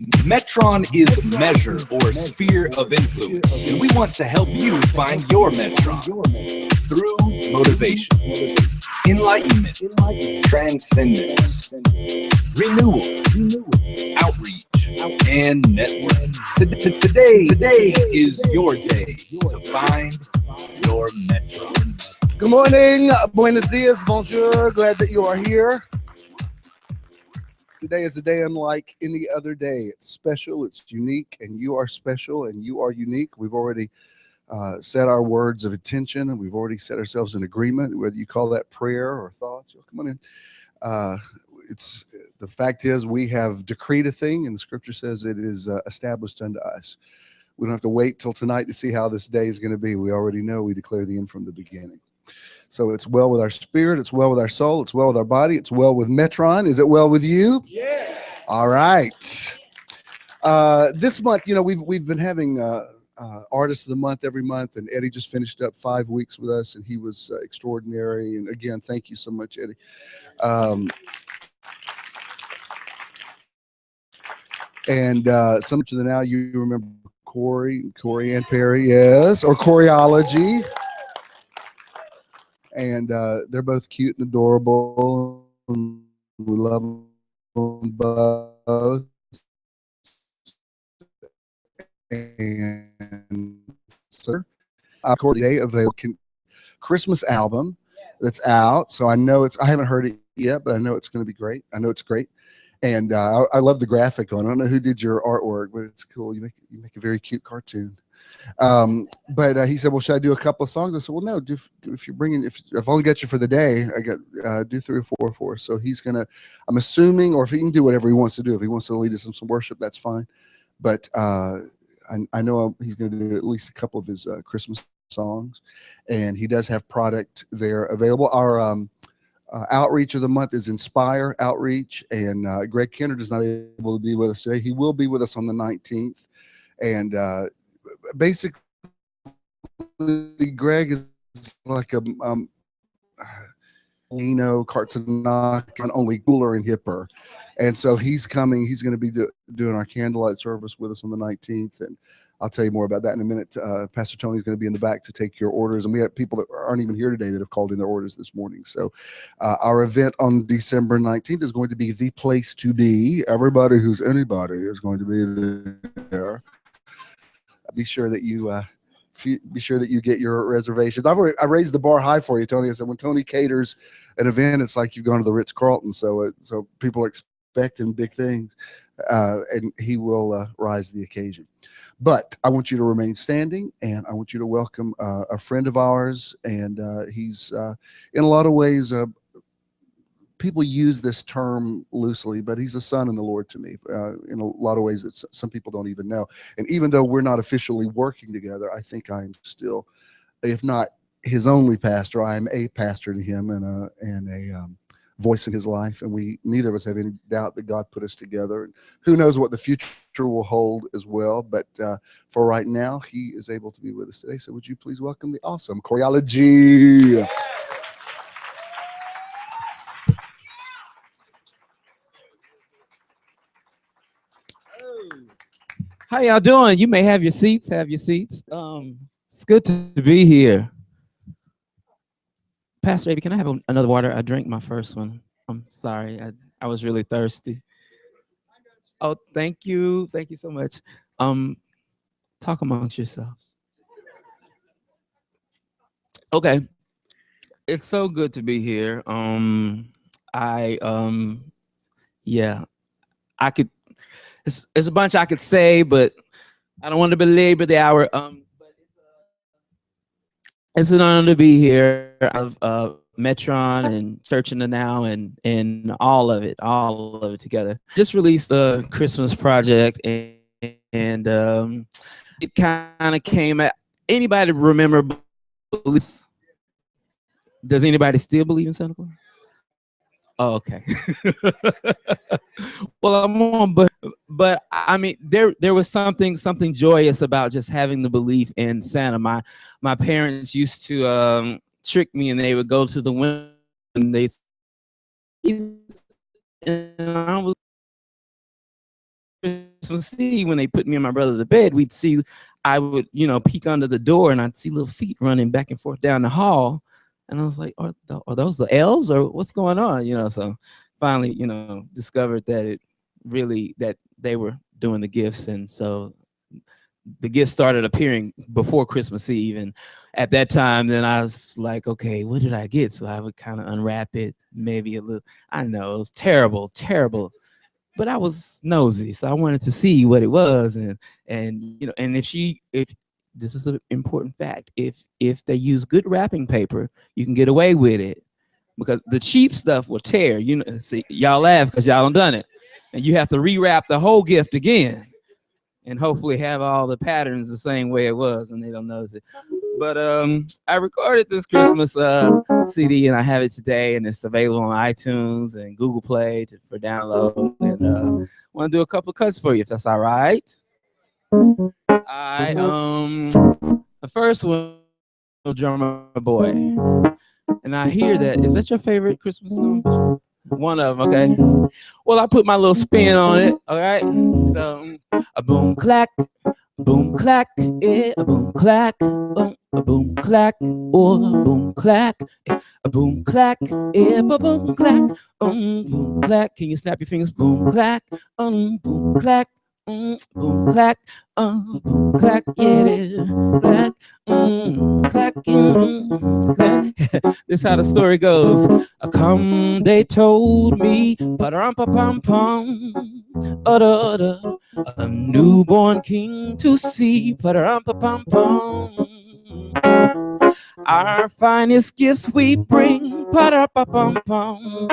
METRON is measure or sphere of influence, and we want to help you find your METRON through motivation, enlightenment, transcendence, renewal, outreach, and network. Today is your day to find your METRON. Good morning, buenos dias, bonjour, glad that you are here. Today is a day unlike any other day. It's special, it's unique, and you are special and you are unique. We've already said our words of intention, and we've already set ourselves in agreement, whether you call that prayer or thoughts. Well, come on in. It's the fact is we have decreed a thing, and the scripture says it is established unto us. We don't have to wait till tonight to see how this day is going to be. We already know we declare the end from the beginning. So it's well with our spirit, it's well with our soul, it's well with our body, it's well with METRON. Is it well with you? Yeah. All right. This month, you know, we've been having Artist of the Month every month, and Eddie just finished up 5 weeks with us, and he was extraordinary. And again, thank you so much, Eddie. So much of the now you remember Corey and Perry, yes, or Choreology. And they're both cute and adorable, and we love them both. And sir, day of a Christmas album that's out. So I know I haven't heard it yet, but I know it's going to be great. I know it's great. And I love the graphic on it. I don't know who did your artwork, but it's cool. You make a very cute cartoon. But he said, well, should I do a couple of songs? I said, well, no, if you're bringing, if I've only got you for the day, I got, do 3 or 4 for us. So he's going to, I'm assuming, or if he can do whatever he wants to do, if he wants to lead us in some worship, that's fine. But, I know he's going to do at least a couple of his, Christmas songs, and he does have product there available. Our, outreach of the month is Inspire Outreach, and, Greg Kennard is not able to be with us today. He will be with us on the 19th. And, basically, Greg is like a Kartsanak, only cooler and hipper, and so he's coming. He's going to be doing our candlelight service with us on the 19th, and I'll tell you more about that in a minute. Pastor Tony's going to be in the back to take your orders, and we have people that aren't even here today that have called in their orders this morning. So our event on December 19th is going to be the place to be. Everybody who's anybody is going to be there. Be sure that you get your reservations. I raised the bar high for you, Tony. I said when Tony caters an event, it's like you've gone to the Ritz-Carlton. So people are expecting big things, and he will rise to the occasion. But I want you to remain standing, and I want you to welcome a friend of ours, and he's in a lot of ways. People use this term loosely, but he's a son in the Lord to me in a lot of ways that some people don't even know. And even though we're not officially working together, I think I'm still, if not his only pastor, I am a pastor to him and a voice in his life. And neither of us have any doubt that God put us together. And who knows what the future will hold as well. But for right now, he is able to be with us today. So would you please welcome the awesome Choreology. Yeah. How y'all doing? You may have your seats. Have your seats. It's good to be here. Pastor Avery, can I have another water? I drank my first one. I'm sorry. I was really thirsty. Oh, thank you. Thank you so much. Talk amongst yourselves. Okay. It's so good to be here. Yeah, I could. It's a bunch I could say, but I don't want to belabor the hour. But it's an honor to be here. Of METRON and Church in the Now and all of it together. Just released a Christmas project, and it kind of came at. Anybody remember? Does anybody still believe in Santa Claus? Oh, okay. Well, I'm on, but I mean, there was something joyous about just having the belief in Santa. My parents used to trick me, and they would go to the window and and I was Christmas Eve, when they put me and my brother to bed, I would, peek under the door and I'd see little feet running back and forth down the hall. And I was like, are those the elves or what's going on? So finally, discovered that that they were doing the gifts. And so the gifts started appearing before Christmas Eve. And at that time, then I was like, okay, what did I get? So I would kind of unwrap it, maybe a little, I know it was terrible, terrible. But I was nosy, so I wanted to see what it was, and if this is an important fact, if they use good wrapping paper, you can get away with it, because the cheap stuff will tear. See, y'all laugh because y'all done it, and you have to rewrap the whole gift again, and hopefully have all the patterns the same way it was, and they don't notice it. But I recorded this Christmas CD, and I have it today, and it's available on iTunes and Google Play for download. And I want to do a couple of cuts for you, if that's all right. The first one, Drummer Boy, and I hear that. Is that your favorite Christmas song? One of them, okay. Well, I put my little spin on it. All right. So a boom clack. Boom clack, a boom clack, a boom clack, or a boom clack, a boom clack, a boom clack, boom clack. Can you snap your fingers? Boom clack, boom clack, boom clack, boom clack, yeah, clack, clack, clack. This is how the story goes. Come, they told me, pa-rum-pa-pum-pum, a newborn king to see, pa-rum-pa-pum-pum. Our finest gifts we bring, pa-rum-pa-pum-pum,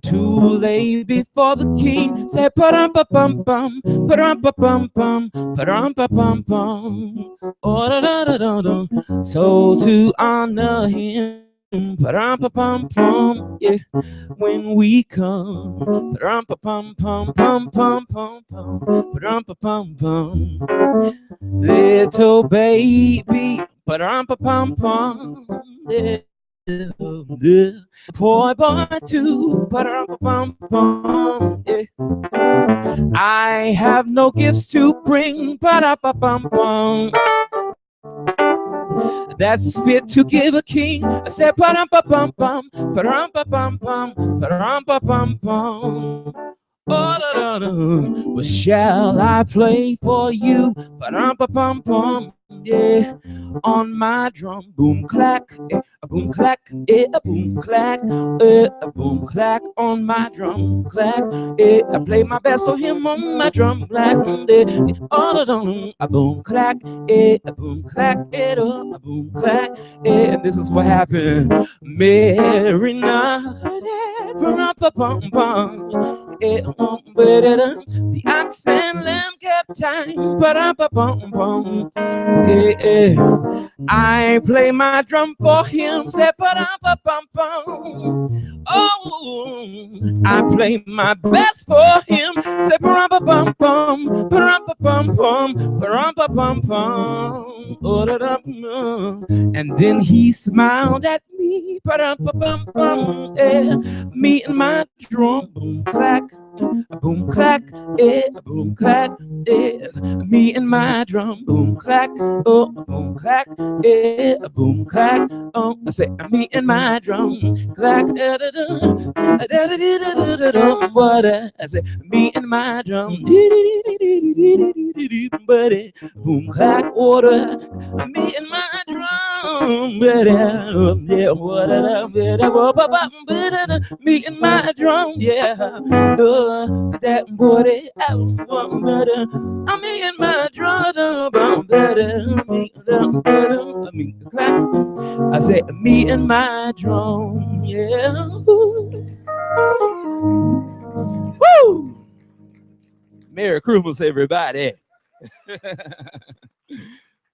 to lay before the king. Say pa-rum-pa-pum-pum, pa-rum-pa-pum-pum, pa-rum-pa-pum-pum. Oh, so to honor him, pa-rum-pa-pum-pum, yeah, when we come, pa-rum-pa-pum-pum-pum-pum-pum, pa-rum-pa-pum-pum. Little baby, pa-rum-pa-pum-pum, yeah. Boy, too, pa-rum-pa-pum-pum, yeah. I have no gifts to bring, pa-rum-pa-pum-pum, that's fit to give a king. I said, pa-rum-pa-pum-pum, pa-rum-pa-pum-pum, pa-rum-pa-pum-pum. Oh, but shall I play for you? Pa-rum-pa-pum-pum, yeah, on my drum. Boom clack, a boom clack, a boom clack, a boom clack on my drum clack. I play my best for him on my drum clack. All a boom clack, a boom clack, a boom clack. And this is what happened. Merry night, pa-rum-pa-pum-pum. The ox and lamb kept time, pa-rum-pa-pum-pum. I play my drum for him, say pa-rum-pa-pum-pum. Oh, I play my best for him, say pa-rum-pa-pum-pum, pa-rum-pa-pum-pum, pa-rum-pa-pum-pum. And then he smiled at me, pa-rum-pa-pum-pum, yeah. Me and my drum, boom clack, a boom clack, a boom clack, me and my drum, boom clack, oh, a boom clack, a boom clack, oh, I say me and my drum, clack, what I say, me and my drum, buddy, boom clack, water, me and my drum, yeah, what me and my drum, yeah, that booty, I'm me and my drum, I said me and my drum, yeah. Woo! Merry Christmas, everybody.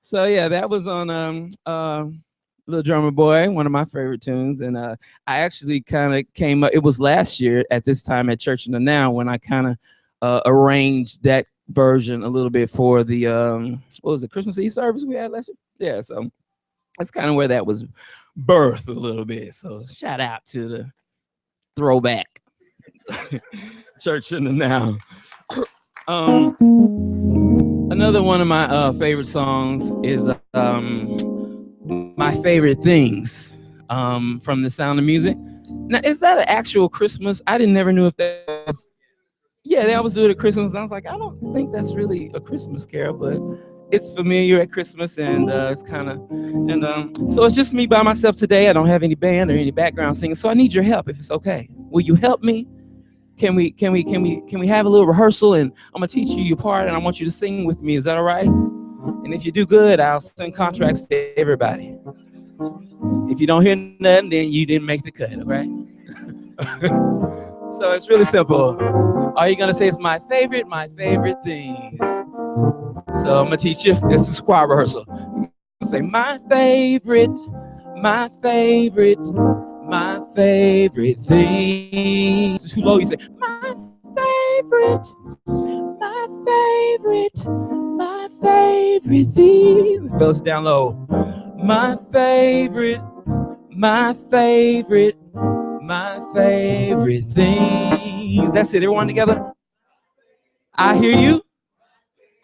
So yeah, that was on Little Drummer Boy, one of my favorite tunes. And I actually kind of came up, it was last year at this time at Church in the Now when I kind of arranged that version a little bit for the what was it, Christmas Eve service we had last year? Yeah, so that's kind of where that was birthed a little bit. So shout out to the throwback Church in the Now. Another one of my favorite songs is My Favorite Things from The Sound of Music. Now, is that an actual Christmas? I never knew if that was. Yeah, they always do it at Christmas. And I was like, I don't think that's really a Christmas carol, but it's familiar at Christmas, and it's kind of, and so it's just me by myself today. I don't have any band or any background singing, so I need your help if it's okay. Will you help me? Can we have a little rehearsal, and I'm gonna teach you your part, and I want you to sing with me. Is that all right? And if you do good, I'll send contracts to everybody. If you don't hear nothing, then you didn't make the cut, okay? So it's really simple. All you're gonna say is my favorite things. So I'm gonna teach you. This is choir rehearsal. Say my favorite thing. This is too low. You say my favorite thing. Fellas, down low. My favorite things. That's it. Everyone together. I hear you.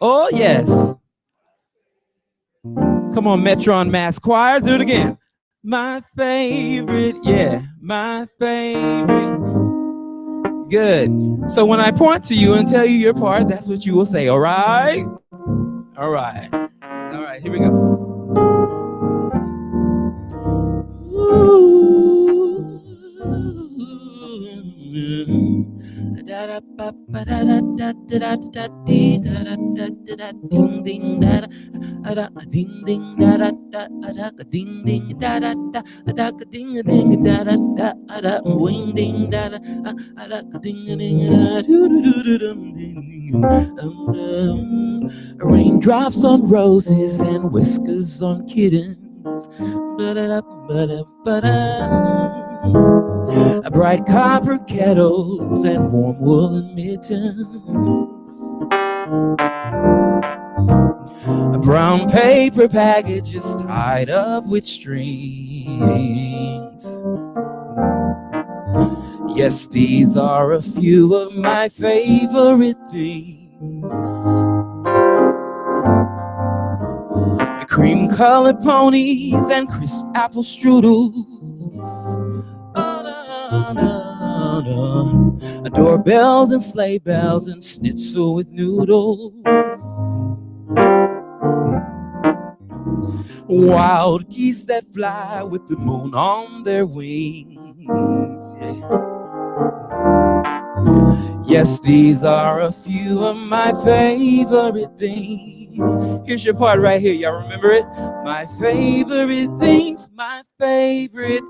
Oh yes. Come on, METRON Mass Choir. Do it again. My favorite, yeah, my favorite. Good. So when I point to you and tell you your part, that's what you will say, all right? All right. All right, here we go. Raindrops on roses and whiskers on kittens. Bright copper kettles and warm woolen mittens. Brown paper packages tied up with strings. Yes, these are a few of my favorite things. The cream-colored ponies and crisp apple strudels. Doorbells and sleigh bells and schnitzel with noodles. Wild geese that fly with the moon on their wings. Yeah. Yes, these are a few of my favorite things. Here's your part right here. Y'all remember it? My favorite things, my favorite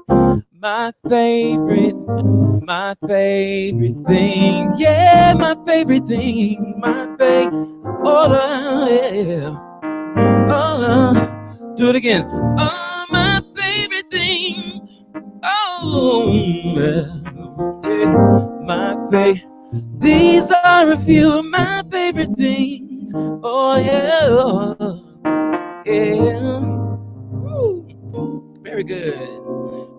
thing. Yeah, my favorite thing, my favorite. Oh, yeah. Oh, do it again. Oh, my favorite thing. Oh, yeah, my favorite. These are a few of my favorite things. Oh, yeah. Yeah. Woo. Very good.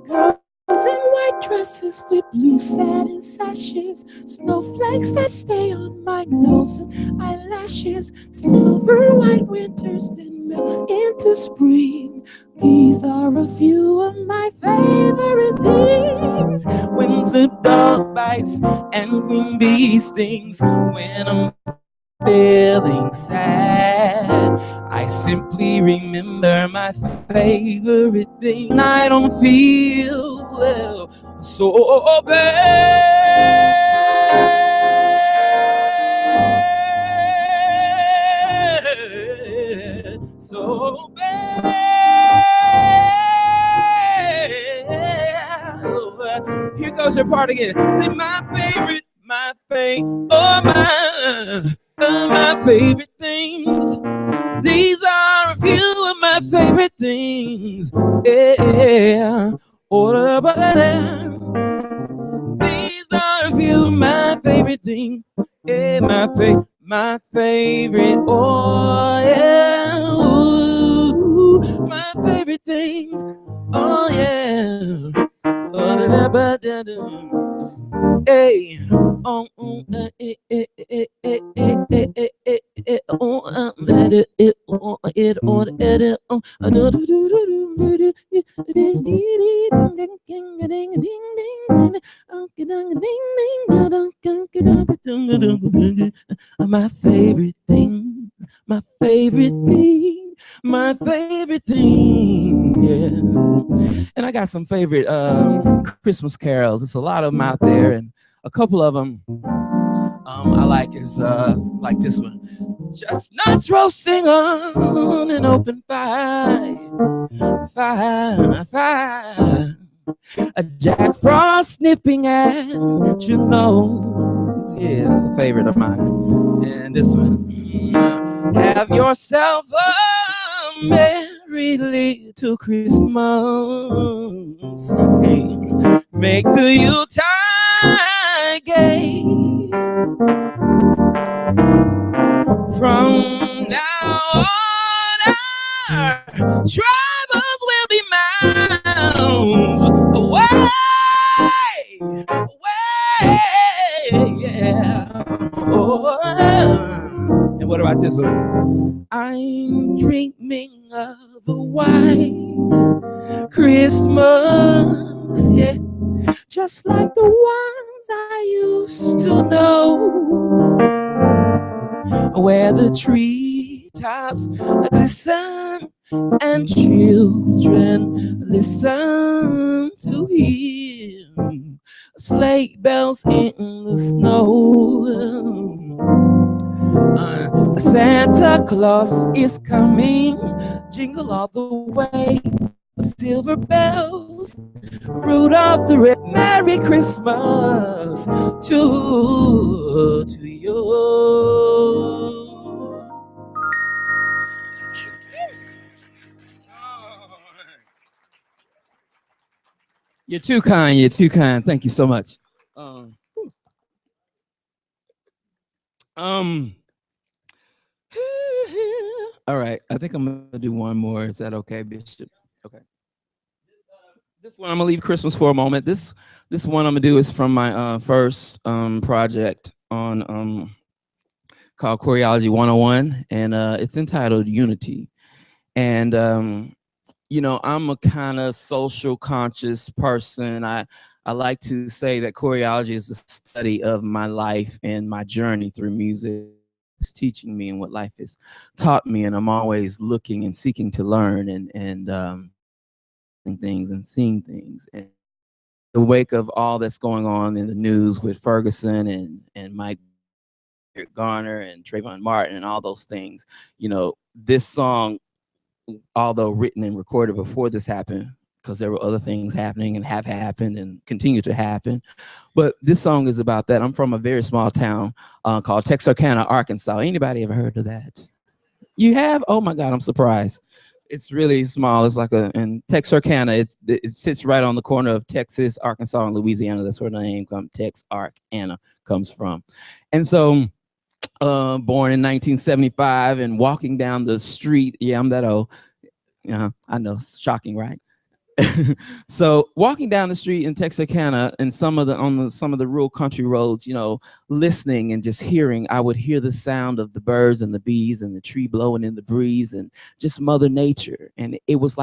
Girls in white dresses with blue satin sashes, snowflakes that stay on my nose and eyelashes, silver white winters that melt into spring. These are a few of my favorite things. When the dog bites and queen bee stings, when I'm feeling sad, I simply remember my favorite thing. I don't feel well, so bad, so bad. Here goes your part again. Say my favorite, oh my favorite things. These are a few of my favorite things. Yeah. These are a few of my favorite things. Yeah, my favorite. Oh yeah. Ooh, my favorite things. Oh yeah. Hey, my favorite thing, my favorite thing, my favorite thing, yeah. And I got some favorite Christmas carols. There's a lot of them out there, and a couple of them I like is like this one. Chestnuts roasting on an open fire, fire. A Jack Frost nipping at your nose. Yeah, that's a favorite of mine. And this one. Have yourself a merry little Christmas. Hey, make the Yuletide gay. From now on, our troubles will be miles away, yeah. Oh, and what about this one? I'm dreaming of a white Christmas, yeah, just like the ones I used to know, where the treetops glisten and children listen to him. Sleigh bells in the snow. Santa Claus is coming, jingle all the way. Silver bells, Rudolph the Red. Merry Christmas to you. You're too kind. You're too kind. Thank you so much. All right. I think I'm gonna do one more. Is that okay, Bishop? Okay. This one I'm gonna leave Christmas for a moment. This one I'm gonna do is from my first project on called Choreology 101, and it's entitled Unity. And you know, I'm a kind of social conscious person. I like to say that choreology is the study of my life and my journey through music. It's teaching me and what life has taught me, and I'm always looking and seeking to learn and things and seeing things. And the wake of all that's going on in the news with Ferguson and Mike Garner and Trayvon Martin and all those things, you know, this song, although written and recorded before this happened, because there were other things happening and have happened and continue to happen, but this song is about that. I'm from a very small town called Texarkana, Arkansas. Anybody ever heard of that? You have? Oh my God, I'm surprised. It's really small. It's like in Texarkana, it sits right on the corner of Texas, Arkansas, and Louisiana. That's where the name comes, Texarkana comes from. And so born in 1975 and walking down the street. Yeah, I'm that old. Yeah, I know, shocking, right? So walking down the street in Texarkana and some of the rural country roads, you know, listening and just hearing, I would hear the sound of the birds and the bees and the tree blowing in the breeze and just Mother Nature. And it was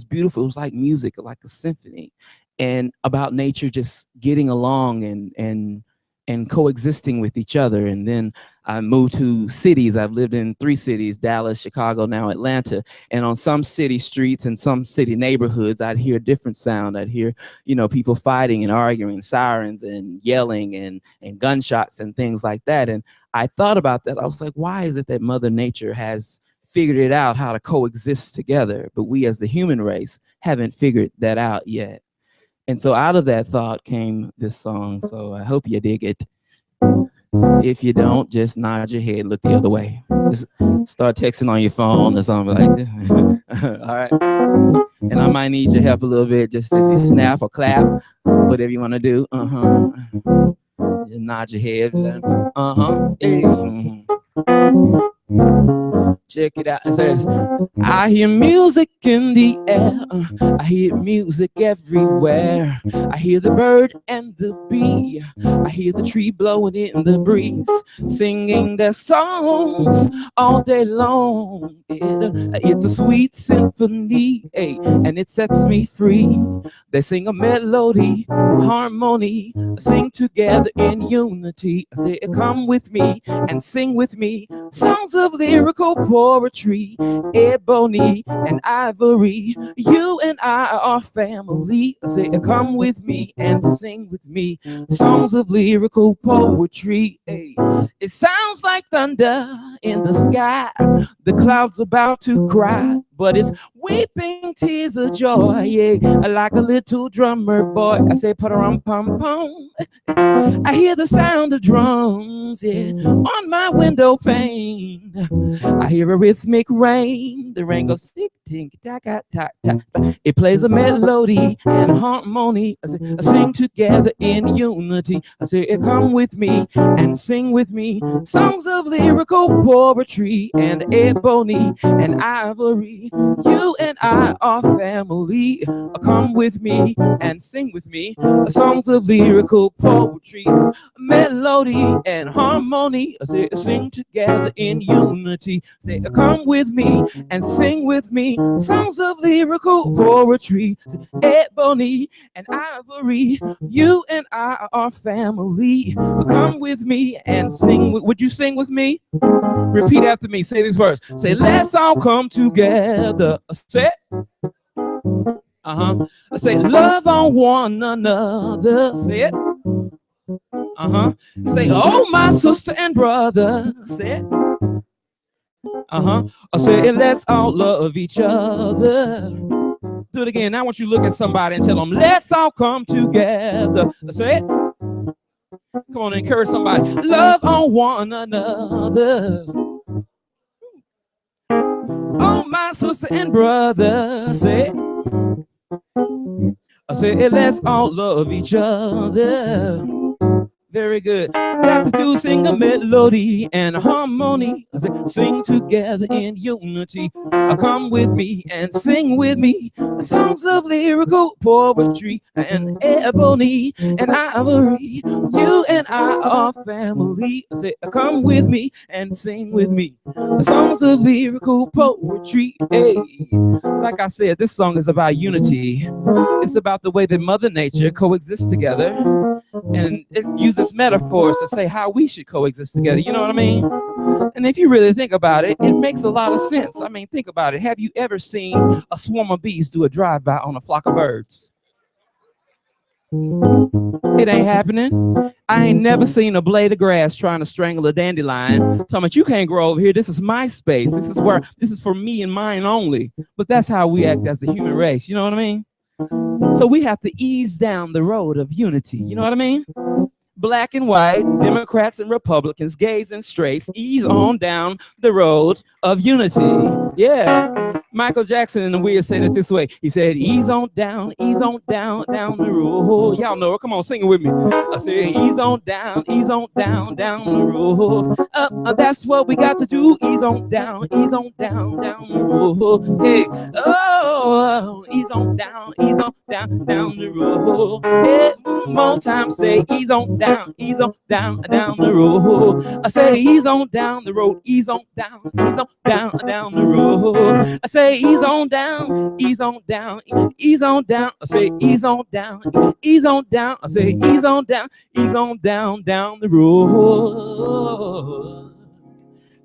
beautiful. It was like music, like a symphony, and about nature just getting along and coexisting with each other. And then I moved to cities. I've lived in 3 cities, Dallas, Chicago, now Atlanta. And on some city streets and some city neighborhoods, I'd hear a different sound. I'd hear, you know, people fighting and arguing, sirens and yelling and gunshots and things like that. And I thought about that. I was like, why is it that Mother Nature has figured it out how to coexist together, but we as the human race haven't figured that out yet? And so out of that thought came this song. So I hope you dig it. If you don't, just nod your head, look the other way. Just start texting on your phone or something like this. All right. And I might need your help a little bit, just if you snap or clap, whatever you want to do. Just nod your head. Hey. Check it out. It says, I hear music in the air. I hear music everywhere. I hear the bird and the bee. I hear the tree blowing in the breeze, singing their songs all day long. It's a sweet symphony, and it sets me free. They sing a melody, harmony, sing together in unity. I say, come with me and sing with me songs of lyrical poetry, ebony and ivory. You and I are family. I say, come with me and sing with me songs of lyrical poetry. It sounds like thunder in the sky. The clouds about to cry, but it's weeping tears of joy, yeah, like a little drummer boy. I say, pa-rum-pum-pum. I hear the sound of drums, yeah, on my window pane. I hear a rhythmic rain. The rain goes tick, tick, tack, tack, tack. It plays a melody and harmony. I say, sing together in unity. I say, come with me and sing with me songs of lyrical poetry and ebony and ivory. You and I are family. Come with me and sing with me songs of lyrical poetry, melody and harmony. I say, sing together in unity. Say, come with me and sing with me songs of lyrical poetry, ebony and ivory. You and I are family. Come with me and sing. Would you sing with me? Repeat after me. Say these words. Say, let's all come together. Say it. Say, love on one another. Say it. Say, oh, my sister and brother. Say it. Say, let's all love each other. Do it again. Now I want you to look at somebody and tell them, let's all come together. Say it. Come on, encourage somebody. Love on one another. Oh, my sister and brother. Say it. I say, let's all love each other. Very good. Got to do sing a melody and a harmony. I say, sing together in unity. Come with me and sing with me songs of lyrical poetry and ebony and ivory. You and I are family. I say, come with me and sing with me songs of lyrical poetry. Hey. Like I said, this song is about unity. It's about the way that Mother Nature coexists together, and it uses metaphors to say how we should coexist together. You know what I mean? And if you really think about it, it makes a lot of sense. I mean, think about it. Have you ever seen a swarm of bees do a drive-by on a flock of birds? It ain't happening. I ain't never seen a blade of grass trying to strangle a dandelion. Talking about, you can't grow over here. This is my space. This is for me and mine only. But that's how we act as a human race. You know what I mean? So we have to ease down the road of unity. You know what I mean? Black and white, Democrats and Republicans, gays and straights, ease on down the road of unity. Yeah. Michael Jackson in the Weird said it this way. He said, ease on down, down the road. Y'all know it. Come on, sing it with me. I said, ease on down, down the road. That's what we got to do. Ease on down, down the road. Hey, oh, ease on down, down the road. Hey, one more time, say, ease on down, down the road. I say, ease on down the road, ease on down the road. I say, ease on down, ease on down. I say, ease on down. I say, ease on down the road.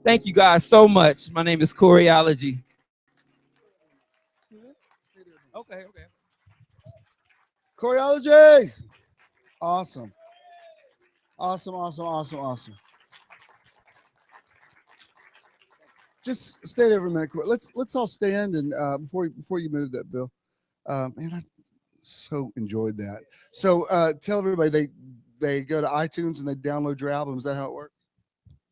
Thank you guys so much. My name is Choreology. Okay. Choreology. Awesome. Just stay there for a minute. Let's all stand and before you move that, Bill. Man, I so enjoyed that. So tell everybody they go to iTunes and they download your album. Is that how it works?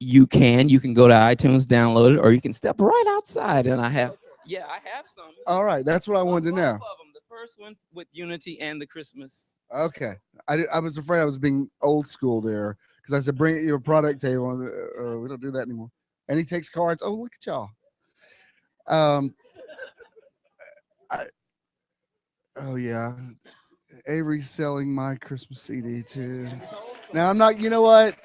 You can go to iTunes, download it, or you can step right outside. And I have some. All right, that's what I wanted to know. Of them. The first one with Unity and the Christmas. Okay, I was afraid I was being old school there because I said bring it to your product table. We don't do that anymore. And he takes cards. Oh, look at y'all. Um, I, oh yeah, Avery's selling my Christmas CD too. Now I'm not. You know what?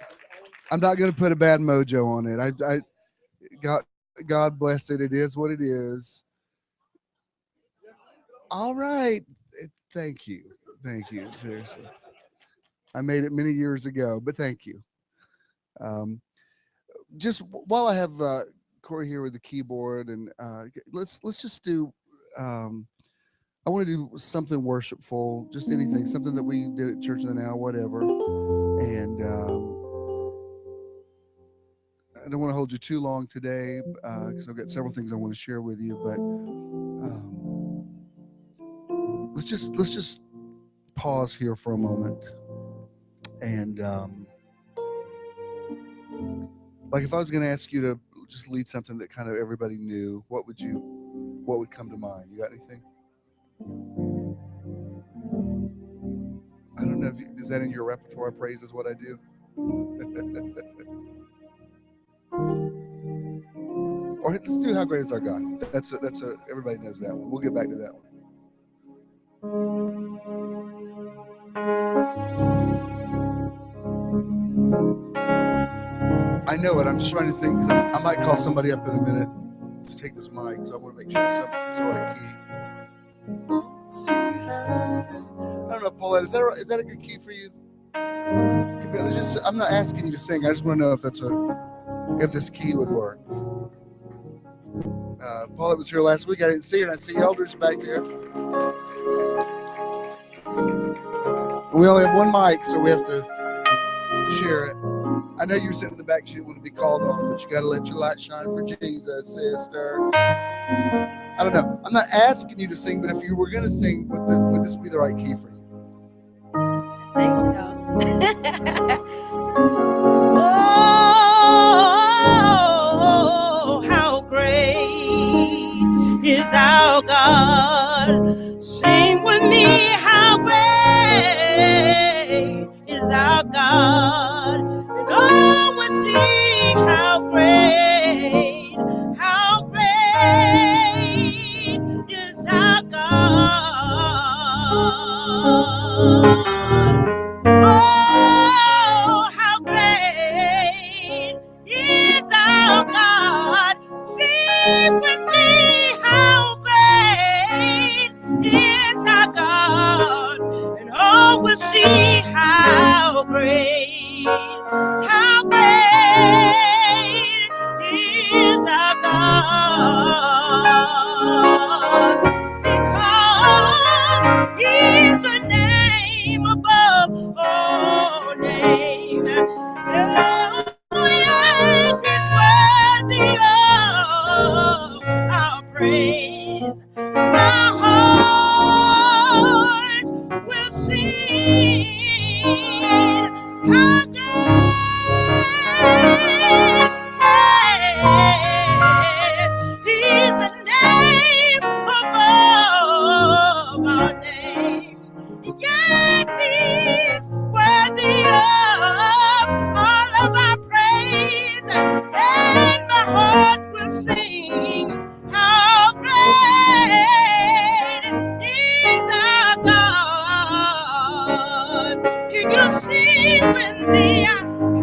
I'm not going to put a bad mojo on it. God bless it. It is what it is. All right. Thank you. Thank you. Seriously, I made it many years ago, but thank you. Um, just while I have Corey here with the keyboard, and let's just do. I want to do something worshipful, just anything, something that we did at Church of the Now, whatever. And I don't want to hold you too long today because I've got several things I want to share with you. But let's just pause here for a moment. And like if I was going to ask you to just lead something that kind of everybody knew, what would come to mind? You got anything? I don't know if is that in your repertoire? Praise is what I do. Or let's do How Great Is Our God. That's a everybody knows that one. We'll get back to that one. I know it. I'm just trying to think because I might call somebody up in a minute to take this mic, so I want to make sure it's the right key. I don't know, Paulette. Is that a good key for you? I'm not asking you to sing. I just want to know if this key would work. Paulette was here last week. I didn't see her, and I see elders back there. And we only have one mic, so we have to share it. I know you're sitting in the back, you didn't want to be called on, but you got to let your light shine for Jesus, sister. I don't know. I'm not asking you to sing, but if you were going to sing, would this be the right key for you? I think so. Oh, how great is our God. Sing with me, how great is our God. And all will sing, how great is our God. Oh, how great is our God. Sing with me, how great is our God. And all will see how great is our God. Because He's a name above all names. Oh, yes, He's worthy of our praise. My heart will sing how great He's a name above our name. Yes, He's worthy of all of our praise, and my heart will sing how great is our God. Can you sing with me?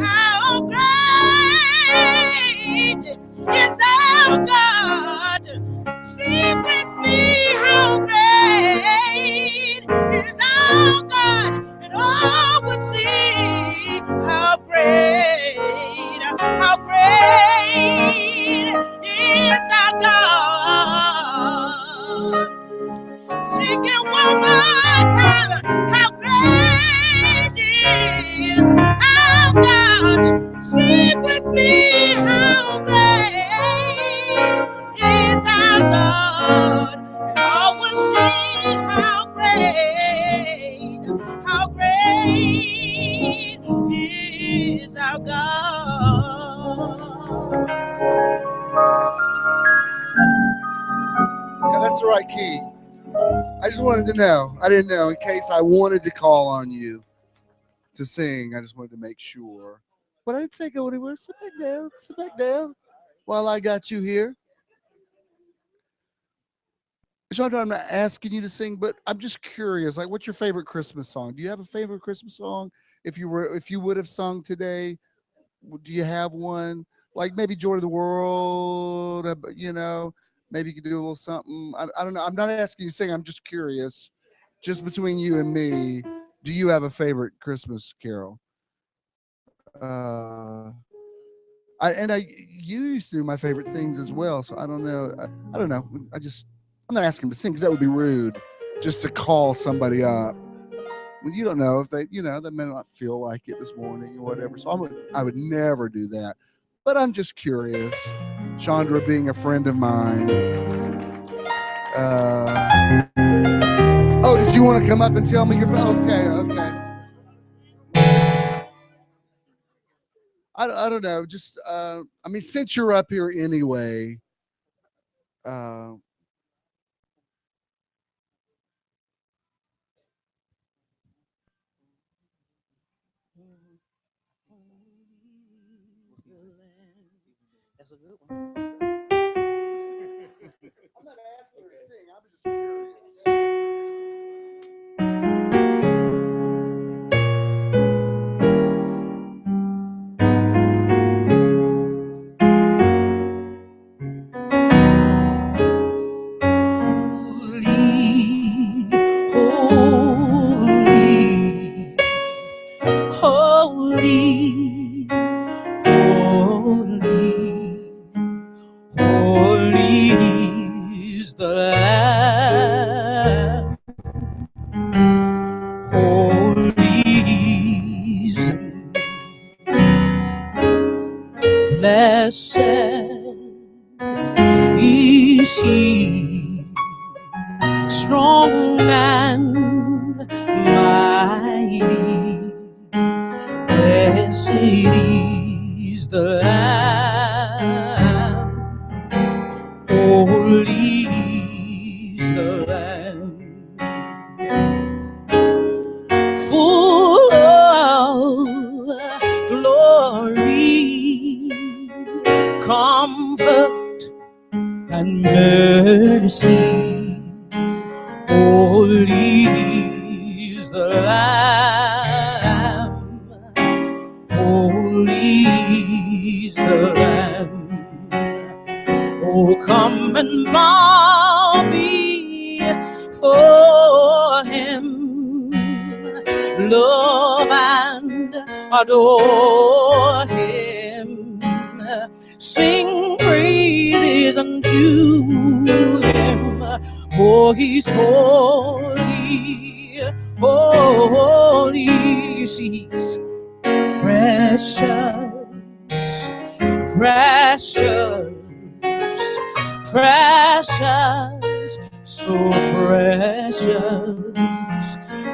How great is our God? Sing with me, how great is our God, and all would see how great is our God. Sing it one more time, how great is our God. Sing with me, how great is our God. And all will see how great is our God. Yeah, that's the right key. I just wanted to know. I didn't know in case I wanted to call on you to sing. I just wanted to make sure. But I didn't say go anywhere. Sit back down. Sit back down while I got you here. Chandra, I'm not asking you to sing, but I'm just curious. Like, what's your favorite Christmas song? Do you have a favorite Christmas song? If you would have sung today, do you have one? Like maybe Joy to the World, maybe you could do a little something. I don't know. I'm not asking you to sing. I'm just curious. Just between you and me, do you have a favorite Christmas carol? You used to do my favorite things as well, so I don't know. I don't know. I'm not asking them to sing because that would be rude, just to call somebody up. Well, you don't know if they may not feel like it this morning or whatever. So I would never do that. But I'm just curious. Chandra being a friend of mine. Did you want to come up and tell me your? Okay. I don't know. Just since you're up here anyway. That's a good one. I'm not asking her to sing. I was just curious. Blessed is he, strong and mighty. Blessed is the Lamb, holy is the Lamb, full of glory, comfort and mercy. Holy is the Lamb, holy is the Lamb. Oh, come and bow before him, love and adore him. Sing praises unto him, for he's holy, holy. He's precious, precious, precious, so precious,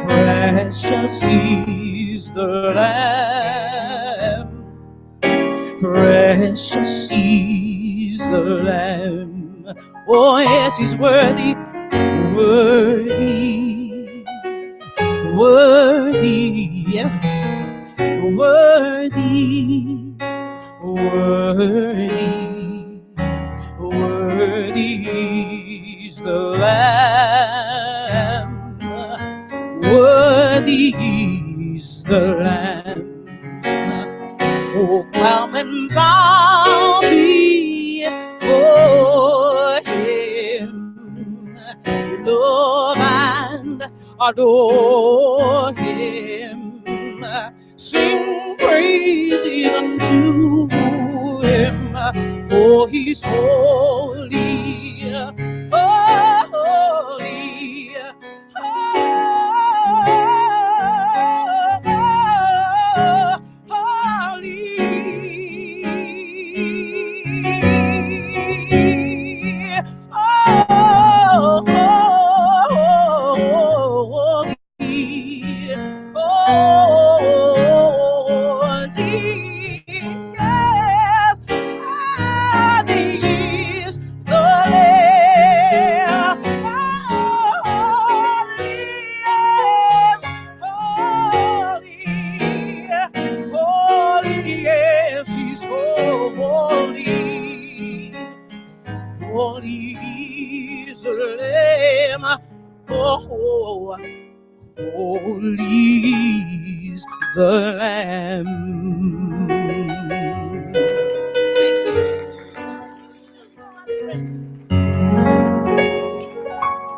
precious is the Lamb, precious is the Lamb. Oh yes, he's worthy, worthy, worthy, yes, worthy, worthy, worthy is the Lamb, worthy is the Lamb. Oh, come and bow before him, love and adore him. Sing praises unto him, for he's holy, holy, yes, and he is the holy's the Lamb.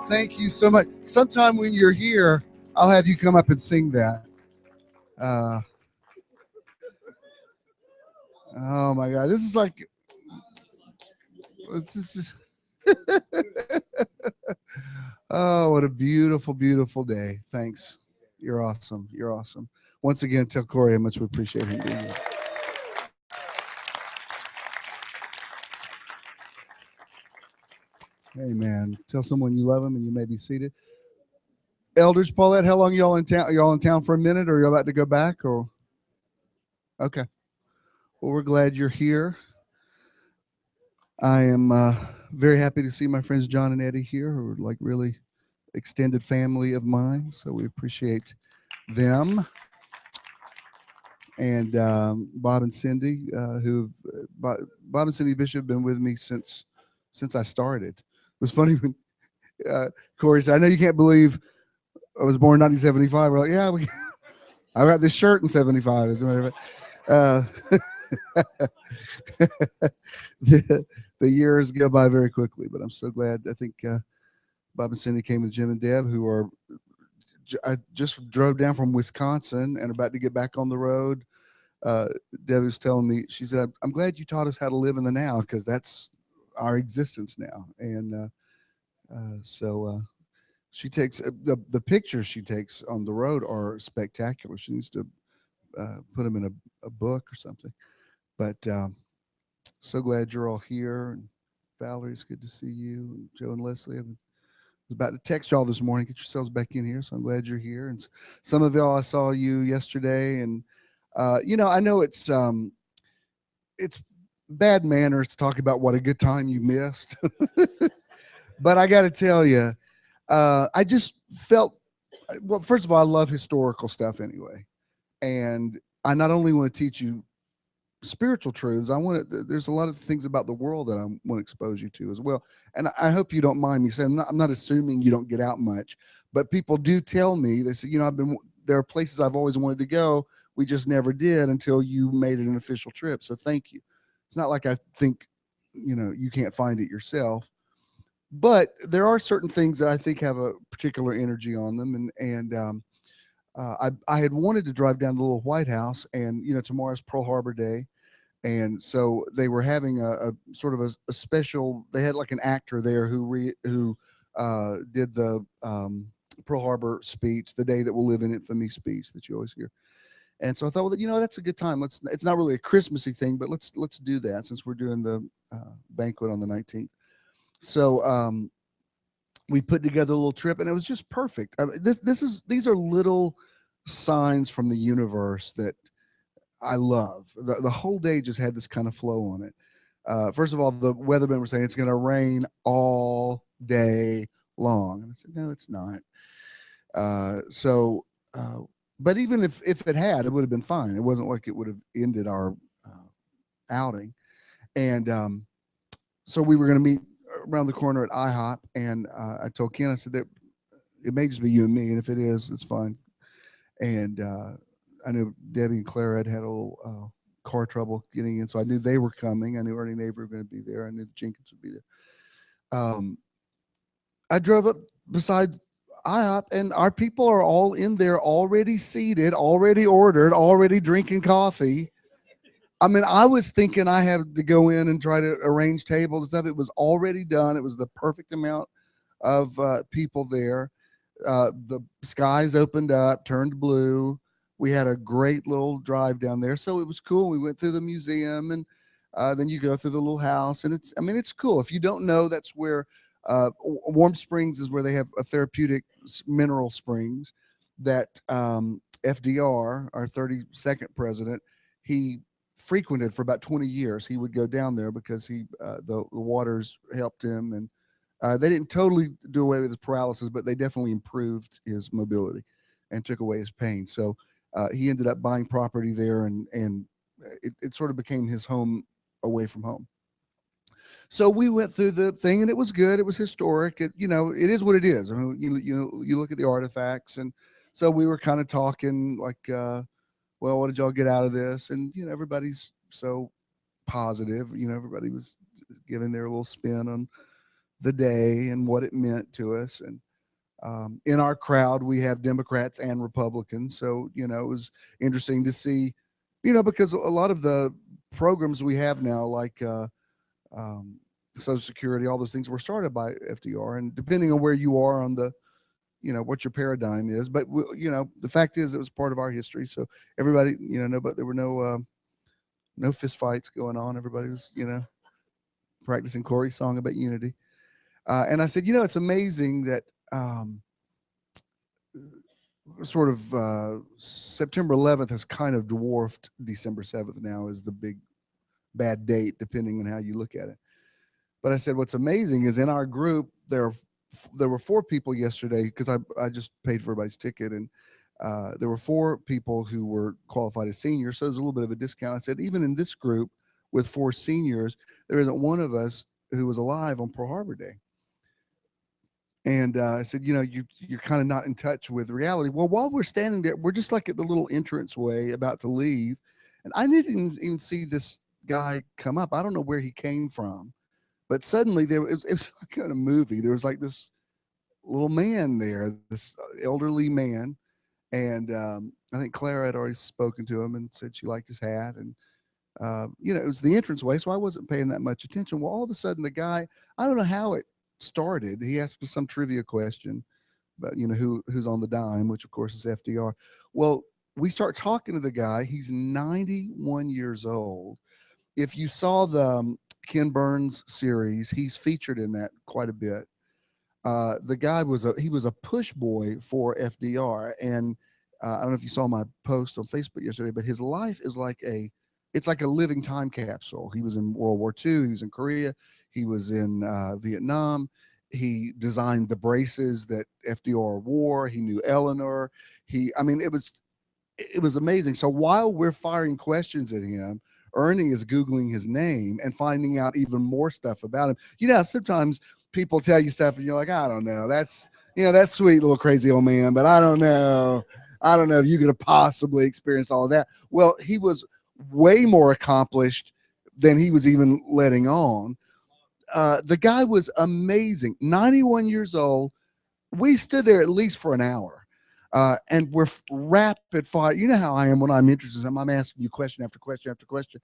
Thank you so much. Sometime when you're here, I'll have you come up and sing that. Oh my God, this is like, this is just. Oh, what a beautiful, beautiful day. Thanks. You're awesome. You're awesome. Once again, tell Corey how much we appreciate him being here. Hey, man. Tell someone you love them and you may be seated. Elders, Paulette, how long y'all in town? Are y'all in town for a minute, or are you about to go back? Or okay. Well, we're glad you're here. I am very happy to see my friends John and Eddie here, who are like really extended family of mine. So we appreciate them. And Bob and Cindy, Bob and Cindy Bishop have been with me since I started. It was funny when Corey said, "I know you can't believe I was born in 1975." We're like, "Yeah, I got this shirt in '75." The years go by very quickly, but I'm so glad. I think Bob and Cindy came with Jim and Deb, who are. I just drove down from Wisconsin and about to get back on the road. Deb was telling me, she said, "I'm glad you taught us how to live in the now, because that's our existence now." And so she takes the pictures she takes on the road are spectacular. She needs to put them in a book or something. But so glad you're all here. And Valerie, it's good to see you. And Joe and Leslie, I was about to text y'all this morning, get yourselves back in here. So I'm glad you're here. And some of y'all, I saw you yesterday. And, I know it's bad manners to talk about what a good time you missed. But I got to tell you, I just felt, well, first of all, I love historical stuff anyway. And I not only want to teach you spiritual truths, there's a lot of things about the world that I want to expose you to as well. And I hope you don't mind me saying, I'm not assuming you don't get out much, but people do tell me, they say, there are places I've always wanted to go. We just never did until you made it an official trip. So thank you. It's not like I think, you can't find it yourself, but there are certain things that I think have a particular energy on them. And I had wanted to drive down to the little White House, and tomorrow's Pearl Harbor Day, and so they were having a sort of a special. They had like an actor there who did the Pearl Harbor speech, the day that will live in infamy speech that you always hear. And so I thought, well, that's a good time. It's not really a Christmassy thing, but let's do that since we're doing the banquet on the 19th. So we put together a little trip, and it was just perfect. I mean, these are little signs from the universe that I love. The whole day just had this kind of flow on it. First of all, the weathermen were saying it's going to rain all day long, and I said, no, it's not. But even if it had, it would have been fine. It wasn't like it would have ended our outing. And so we were going to meet around the corner at IHOP, and I told Ken, I said that it may just be you and me, and if it is, it's fine. And I knew Debbie and Clara had a little car trouble getting in, so I knew they were coming. I knew Ernie and Avery were going to be there. I knew the Jenkins would be there. I drove up beside IHOP, and our people are all in there, already seated, already ordered, already drinking coffee. I mean, I was thinking I had to go in and try to arrange tables and stuff. It was already done. It was the perfect amount of people there. The skies opened up, turned blue. We had a great little drive down there. So it was cool. We went through the museum, and then you go through the little house, and it's cool. If you don't know, that's where Warm Springs is, where they have a therapeutic mineral springs that FDR, our 32nd president, he frequented for about 20 years. He would go down there because the waters helped him, and they didn't totally do away with his paralysis, but they definitely improved his mobility and took away his pain. So he ended up buying property there, and it sort of became his home away from home. So we went through the thing, and it was good. It was historic. It, you know, it is what it is. I mean, you look at the artifacts, and so we were kind of talking like, well, what did y'all get out of this? And you know, everybody's so positive. You know, everybody was giving their little spin on the day and what it meant to us. And in our crowd, we have Democrats and Republicans. So, you know, it was interesting to see, you know, because a lot of the programs we have now, like um, Social Security, all those things were started by FDR. And depending on where you are on the, you know, what your paradigm is. But, you know, the fact is it was part of our history. So everybody, you know, but there were no fist fights going on. Everybody was, you know, practicing Corey's song about unity. And I said, you know, it's amazing that sort of September 11th has kind of dwarfed December 7th now as the big bad date, depending on how you look at it. But I said, what's amazing is in our group, there were 4 people yesterday, because I just paid for everybody's ticket, and there were 4 people who were qualified as seniors. So there's a little bit of a discount. I said, even in this group with 4 seniors, there isn't one of us who was alive on Pearl Harbor Day. And I said, you know, you're kind of not in touch with reality. Well, while we're standing there, we're just like at the little entrance way about to leave. And I didn't even see this guy come up. I don't know where he came from. But suddenly it was like in a movie. There was like this little man there, this elderly man. And I think Clara had already spoken to him and said she liked his hat. And, you know, it was the entranceway. So I wasn't paying that much attention. Well, all of a sudden the guy, I don't know how it started. He asked me some trivia question about, you know, who's on the dime, which of course is FDR. Well, we start talking to the guy. He's 91 years old. If you saw the Ken Burns series, he's featured in that quite a bit. The guy was a push boy for FDR, and I don't know if you saw my post on Facebook yesterday, but his life is like it's like a living time capsule. He was in World War II. He was in Korea. He was in Vietnam. He designed the braces that FDR wore. He knew Eleanor. I mean, it was amazing. So while we're firing questions at him, Ernie is Googling his name and finding out even more stuff about him. You know, sometimes people tell you stuff and you're like, I don't know. That's, you know, that sweet little crazy old man, but I don't know. I don't know if you could have possibly experienced all of that. Well, he was way more accomplished than he was even letting on. The guy was amazing. 91 years old. We stood there at least for an hour. And we're rapid fire. You know how I am when I'm interested. I'm asking you question after question after question.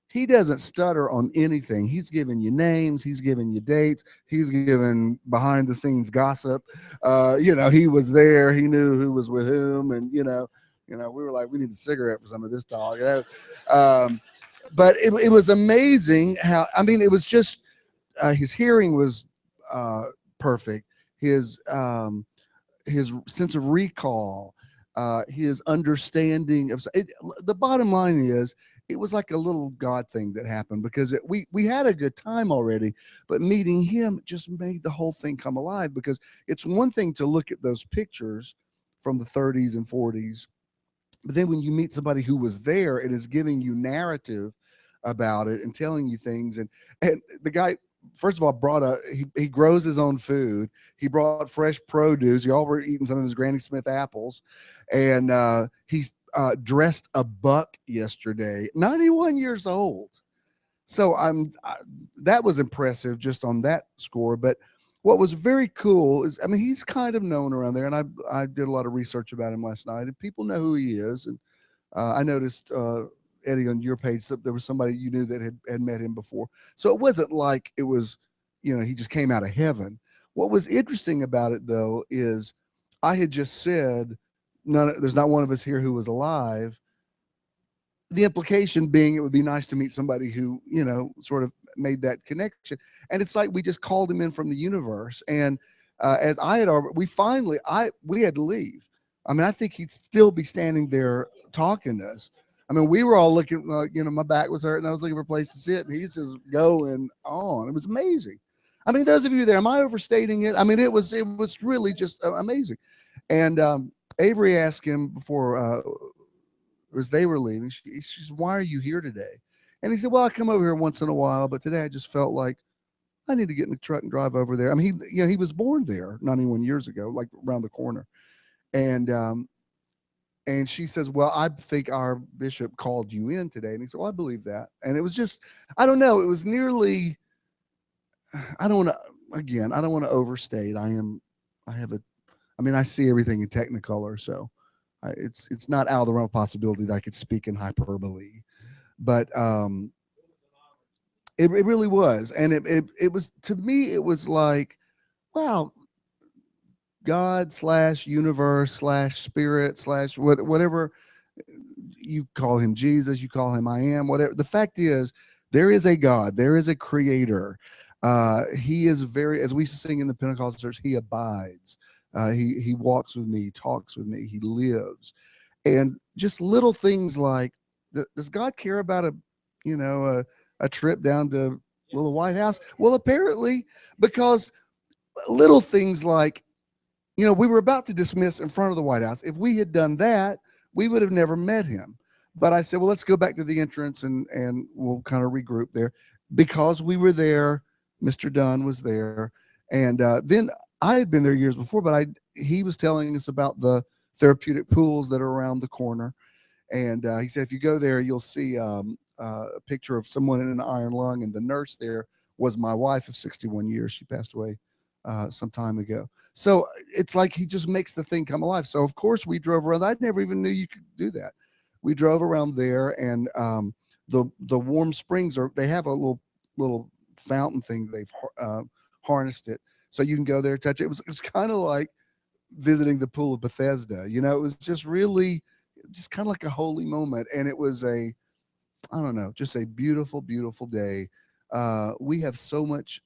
He doesn't stutter on anything. He's giving you names. He's giving you dates. He's giving behind the scenes gossip. You know, he was there. He knew who was with whom. And, you know, we were like, we need a cigarette for some of this talk. But it was amazing how, I mean, it was just, his hearing was perfect. His sense of recall, his understanding of it. The bottom line is, it was like a little God thing that happened, because we had a good time already, but meeting him just made the whole thing come alive. Because it's one thing to look at those pictures from the 30s and 40s, but then when you meet somebody who was there and is giving you narrative about it and telling you things, and the guy, first of all, he grows his own food. He brought fresh produce. Y'all were eating some of his Granny Smith apples, and he's dressed a buck yesterday. 91 years old. So that was impressive just on that score. But what was very cool is, I mean, he's kind of known around there, and I did a lot of research about him last night, and people know who he is. And I noticed Eddie, on your page, there was somebody you knew that had met him before. So it wasn't like it was, you know, he just came out of heaven. What was interesting about it, though, is I had just said, there's not one of us here who was alive. The implication being it would be nice to meet somebody who, you know, sort of made that connection. And it's like we just called him in from the universe. And as I had already, we had to leave. I mean, I think he'd still be standing there talking to us. I mean, we were all looking, you know, my back was hurting. I was looking for a place to sit, and he's just going on. It was amazing. I mean, those of you there, am I overstating it? I mean, it was really just amazing. And Avery asked him before, as they were leaving, she said, why are you here today? And he said, well, I come over here once in a while, but today I just felt like I need to get in the truck and drive over there. I mean, he was born there 91 years ago, like around the corner. And she says, well, I think our bishop called you in today. And he said, well, I believe that. And it was just, I don't know. It was nearly, I don't want to, again, I don't want to overstate. I see everything in Technicolor. So it's not out of the realm of possibility that I could speak in hyperbole, but it really was. And it was, to me, it was like, wow, God / universe / spirit / whatever you call him, Jesus, you call him I am, whatever. The fact is, there is a God, there is a creator. He is very, as we sing in the Pentecostal church, he abides. He walks with me, talks with me, he lives. And just little things like, does God care about a trip down to the White House? Well, apparently, because little things like, we were about to dismiss in front of the White House. If we had done that, we would have never met him. But I said, well, let's go back to the entrance and we'll kind of regroup there. Because we were there, Mr. Dunn was there. And then I had been there years before, but he was telling us about the therapeutic pools that are around the corner. And he said, if you go there, you'll see a picture of someone in an iron lung. And the nurse there was my wife of 61 years. She passed away some time ago. So it's like he just makes the thing come alive. So of course we drove around. I never even knew you could do that. We drove around there, and the warm springs they have a little fountain thing. They've harnessed it so you can go there, touch it. It was kind of like visiting the pool of Bethesda. It was just really just kind of like a holy moment, and it was just a beautiful, beautiful day. We have so much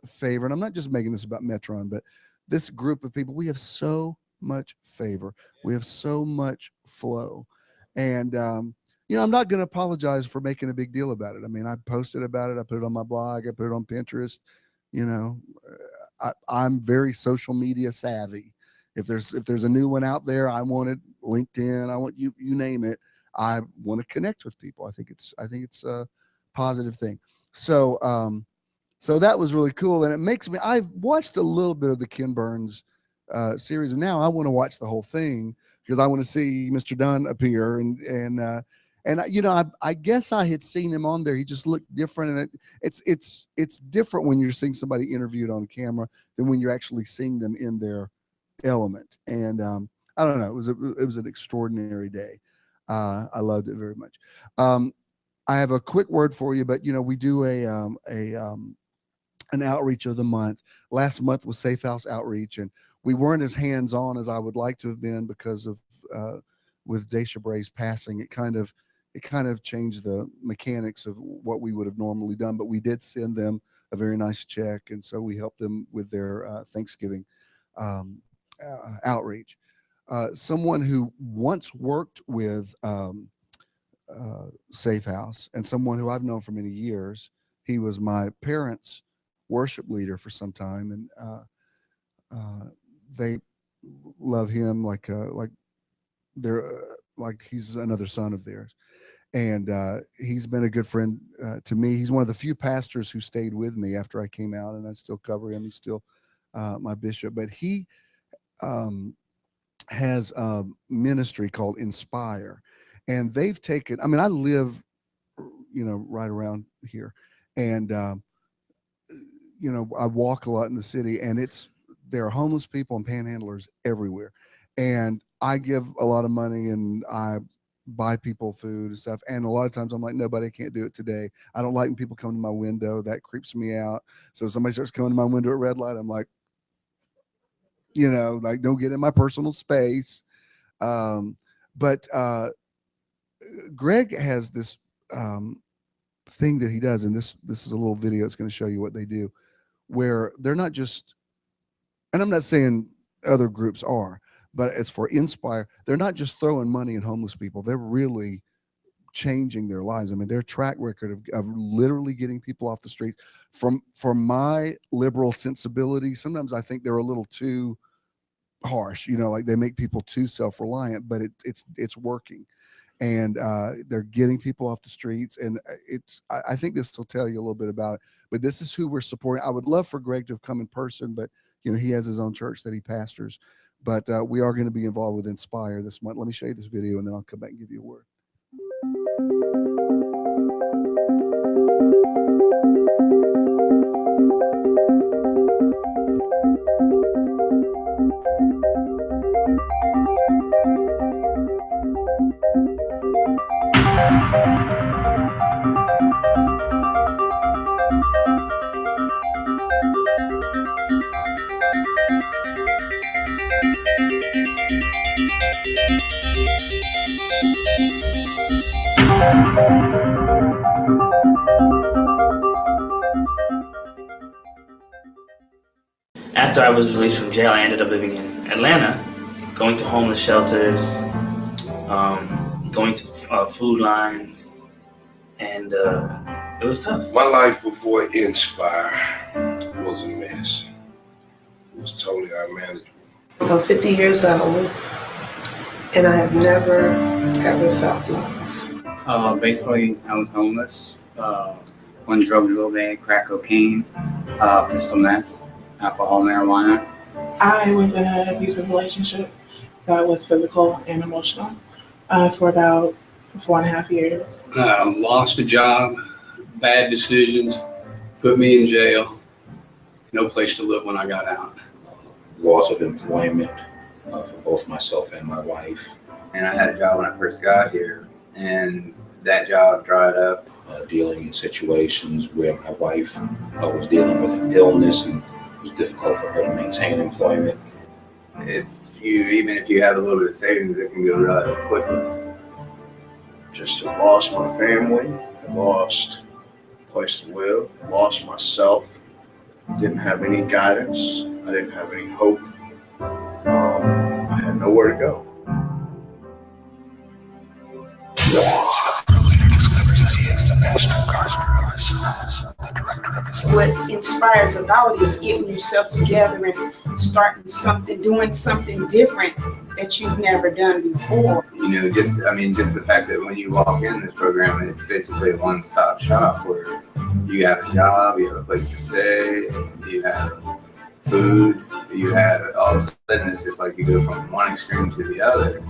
favor, and I'm not just making this about METRON, but this group of people, we have so much favor. We have so much flow. And, I'm not going to apologize for making a big deal about it. I mean, I posted about it. I put it on my blog. I put it on Pinterest. I'm very social media savvy. If there's a new one out there, I want it. LinkedIn, I want you name it. I want to connect with people. I think it's a positive thing. So, so that was really cool. And it makes me, I've watched a little bit of the Ken Burns series, and now I want to watch the whole thing because I want to see Mr. Dunn appear. And I guess I had seen him on there. He just looked different. And it's different when you're seeing somebody interviewed on camera than when you're actually seeing them in their element. And I don't know, it was an extraordinary day. I loved it very much. I have a quick word for you, but we do an outreach of the month. Last month was Safe House Outreach, and we weren't as hands-on as I would like to have been because of with Daisha Bray's passing. It kind of changed the mechanics of what we would have normally done, but we did send them a very nice check, and so we helped them with their Thanksgiving outreach. Someone who once worked with Safe House, and someone who I've known for many years, he was my parents' worship leader for some time, and they love him like they're like he's another son of theirs. And he's been a good friend to me. He's one of the few pastors who stayed with me after I came out, and I still cover him. He's still my bishop, but he has a ministry called Inspire, and they've taken, I live right around here, and I walk a lot in the city, and there are homeless people and panhandlers everywhere. And I give a lot of money, and I buy people food and stuff. And a lot of times I'm like, nobody can't do it today. I don't like when people come to my window. That creeps me out. So if somebody starts coming to my window at red light, I'm like, don't get in my personal space. But Greg has this thing that he does, and this is a little video. It's going to show you what they do, where they're not just, and I'm not saying other groups are, but as for Inspire, they're not just throwing money at homeless people. They're really changing their lives. Their track record of literally getting people off the streets, from my liberal sensibility, sometimes I think they're a little too harsh, like they make people too self-reliant, but it's working. and they're getting people off the streets. And I think this will tell you a little bit about it, but this is who we're supporting. I would love for Greg to have come in person, but he has his own church that he pastors. But we are going to be involved with Inspire this month. Let me show you this video, and then I'll come back and give you a word. After I was released from jail, I ended up living in Atlanta, going to homeless shelters, going to food lines, and it was tough. My life before Inspire was a mess. It was totally unmanageable. I'm 50 years old, and I have never, ever felt love. Basically, I was homeless. On drugs real bad, crack cocaine, crystal meth, alcohol, marijuana. I was in an abusive relationship that was physical and emotional for about 4.5 years. Lost a job, bad decisions, put me in jail, no place to live when I got out. Loss of employment for both myself and my wife. And I had a job when I first got here, and that job dried up. Dealing in situations where my wife was dealing with an illness, and it was difficult for her to maintain employment. Even if you have a little bit of savings, it can go rather quickly. Just lost my family, I lost a place to live, lost myself, didn't have any guidance, I didn't have any hope, I had nowhere to go. What Inspire's about is getting yourself together and starting something, doing something different that you've never done before. Just the fact that when you walk in this program, it's basically a one-stop shop where you have a job, you have a place to stay, you have food, you have, all of a sudden it's just like you go from one extreme to the other.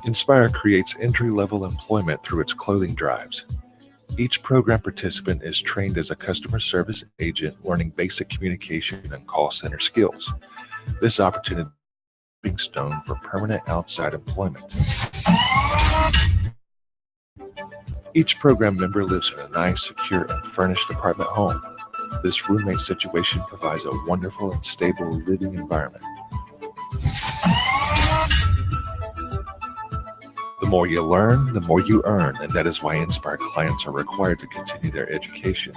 Inspire creates entry-level employment through its clothing drives. Each program participant is trained as a customer service agent, learning basic communication and call center skills. This opportunity is a stepping stone for permanent outside employment. Each program member lives in a nice, secure, and furnished apartment home. This roommate situation provides a wonderful and stable living environment. The more you learn, the more you earn, and that is why Inspire clients are required to continue their education.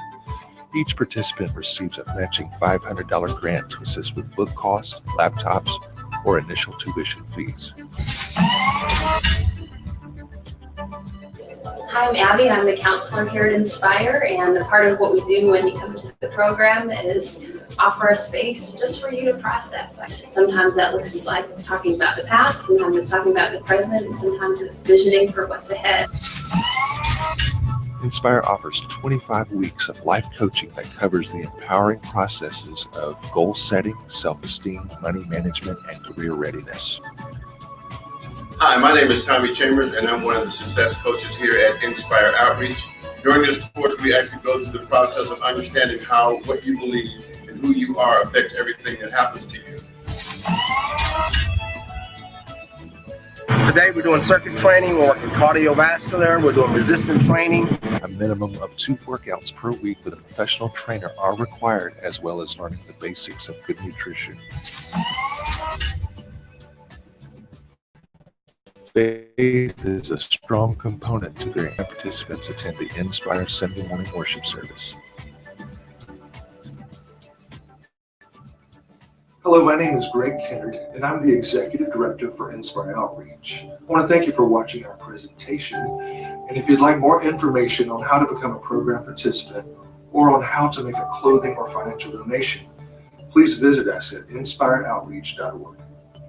Each participant receives a matching $500 grant to assist with book costs, laptops, or initial tuition fees. Hi, I'm Abby, and I'm the counselor here at Inspire, and a part of what we do when you come to the program is offer a space just for you to process. Sometimes that looks like talking about the past, sometimes it's talking about the present, and sometimes it's visioning for what's ahead. Inspire offers 25 weeks of life coaching that covers the empowering processes of goal setting, self-esteem, money management, and career readiness. Hi, my name is Tommy Chambers, and I'm one of the success coaches here at Inspire Outreach. During this course, we actually go through the process of understanding how what you believe and who you are affects everything that happens to you. Today we're doing circuit training, we're working cardiovascular, we're doing resistance training. A minimum of 2 workouts per week with a professional trainer are required, as well as learning the basics of good nutrition. Faith is a strong component to their participants attend the Inspire Sunday morning worship service. Hello, my name is Greg Kennard, and I'm the Executive Director for Inspire Outreach. I want to thank you for watching our presentation, and if you'd like more information on how to become a program participant or on how to make a clothing or financial donation, please visit us at inspireoutreach.org.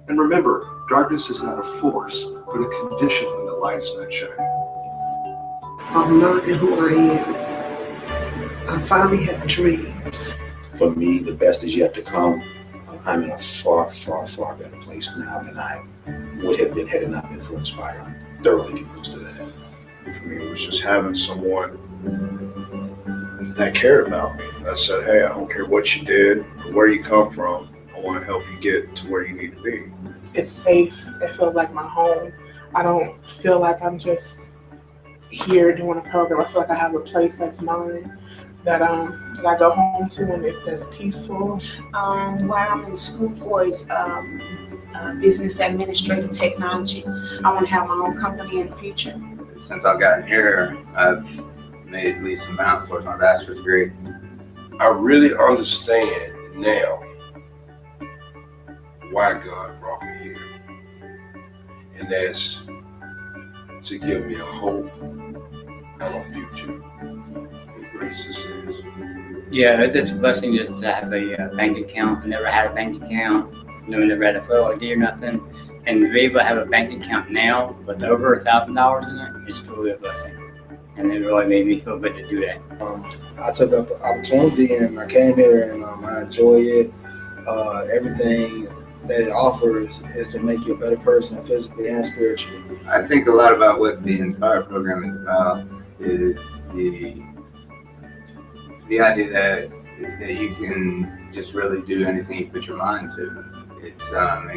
And remember, darkness is not a force, but a condition when the light is not shining. I'm learning who I am. I finally have dreams. For me, the best is yet to come. I'm in a far, far, far better place now than I would have been had it not been for Inspire. I'm thoroughly convinced of that. For me, it was just having someone that cared about me. That said, hey, I don't care what you did or where you come from. I want to help you get to where you need to be. It's safe. It feels like my home. I don't feel like I'm just here doing a program. I feel like I have a place that's mine, that I go home to, and that's peaceful. What I'm in school for is business administrative technology. I want to have my own company in the future. Since I've gotten here, I've made leaps and bounds towards my bachelor's degree. I really understand now why God brought me here. And that's to give me a hope and a future. And grace is. Yeah, it's a blessing just to have a bank account. I never had a bank account. Never had a 401k or nothing. And to be able to have a bank account now with over $1,000 in it is truly a blessing. And it really made me feel good to do that. I took up the opportunity and I came here and I enjoy it. Everything that it offers is to make you a better person physically and spiritually. I think a lot about what the Inspire program is about is the idea that you can just really do anything you put your mind to. It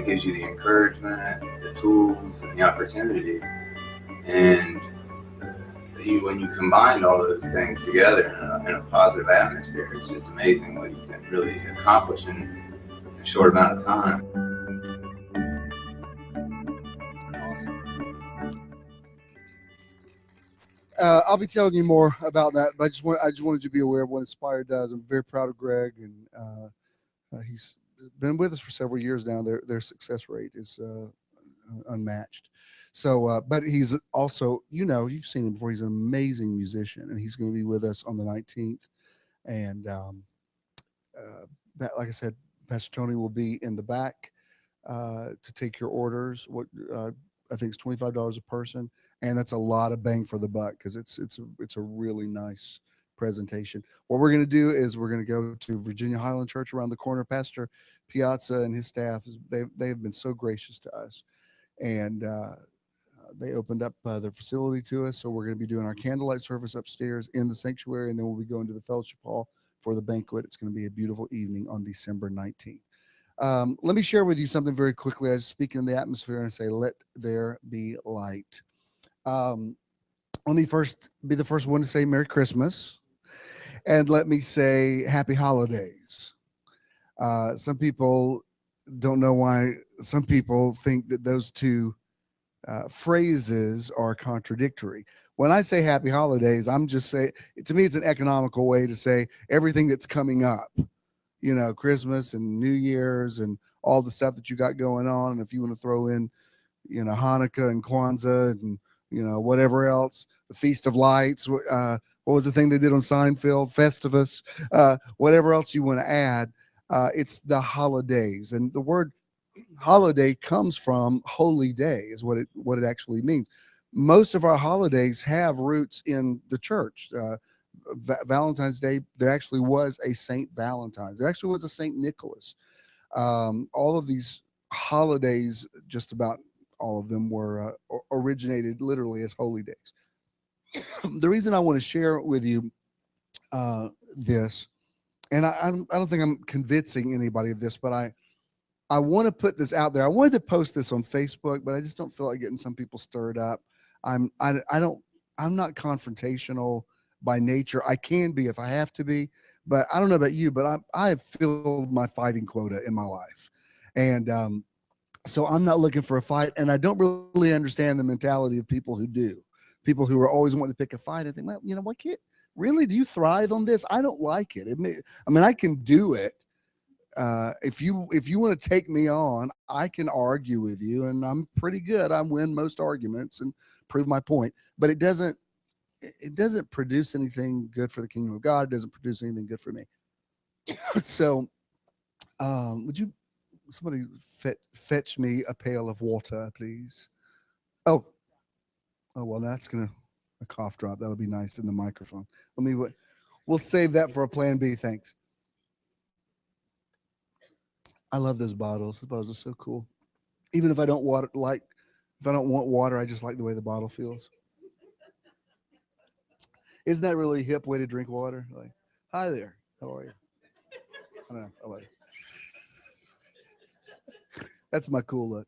gives you the encouragement, the tools, and the opportunity. And when you combine all those things together in a positive atmosphere, it's just amazing what you can really accomplish in a short amount of time. Awesome. I'll be telling you more about that, but I just wanted you to be aware of what Inspire does. I'm very proud of Greg, and he's been with us for several years now. Their success rate is unmatched. So, but he's also, you've seen him before. He's an amazing musician, and he's going to be with us on the 19th. And like I said, Pastor Tony will be in the back to take your orders. What I think it's $25 a person, and that's a lot of bang for the buck because it's a really nice presentation. What we're going to do is we're going to go to Virginia Highland Church around the corner. Pastor Piazza and his staff, they have been so gracious to us, and they opened up their facility to us. So we're going to be doing our candlelight service upstairs in the sanctuary, and then we'll be going to the fellowship hall for the banquet. It's going to be a beautiful evening on December 19th. Let me share with you something very quickly. I was speaking in the atmosphere and I say, let there be light. Let me first be the first one to say Merry Christmas. And let me say Happy Holidays. Some people don't know why. Some people think that those two phrases are contradictory. When I say Happy Holidays, I'm just saying, to me, it's an economical way to say everything that's coming up. Christmas and New Year's and all the stuff that you got going on. And if you want to throw in, Hanukkah and Kwanzaa and, whatever else, the Feast of Lights, what was the thing they did on Seinfeld, Festivus, whatever else you want to add, it's the holidays. And the word holiday comes from holy day is what it actually means. Most of our holidays have roots in the church. Valentine's Day, there actually was a Saint Valentine's. There actually was a Saint Nicholas. All of these holidays, just about all of them, were originated literally as holy days. The reason I want to share with you this, and I don't think I'm convincing anybody of this, but I want to put this out there. I wanted to post this on Facebook, but I just don't feel like getting some people stirred up. I'm not confrontational by nature. I can be if I have to be, but I don't know about you, but I have filled my fighting quota in my life. And so I'm not looking for a fight, and I don't really understand the mentality of people who do. People who are always wanting to pick a fight. I think, well, what kid? Really? Do you thrive on this? I don't like it. I can do it. If you want to take me on, I can argue with you, and I'm pretty good. I win most arguments and prove my point, but it doesn't produce anything good for the kingdom of God. It doesn't produce anything good for me. So would you somebody fetch me a pail of water, please. Oh, well, that's a cough drop. That'll be nice in the microphone. We'll save that for a plan B. Thanks. I love those bottles. Those bottles are so cool. Even if I don't want water, I just like the way the bottle feels. Isn't that really a hip way to drink water? Like, hi there. How are you? I don't know. I like it. That's my cool look.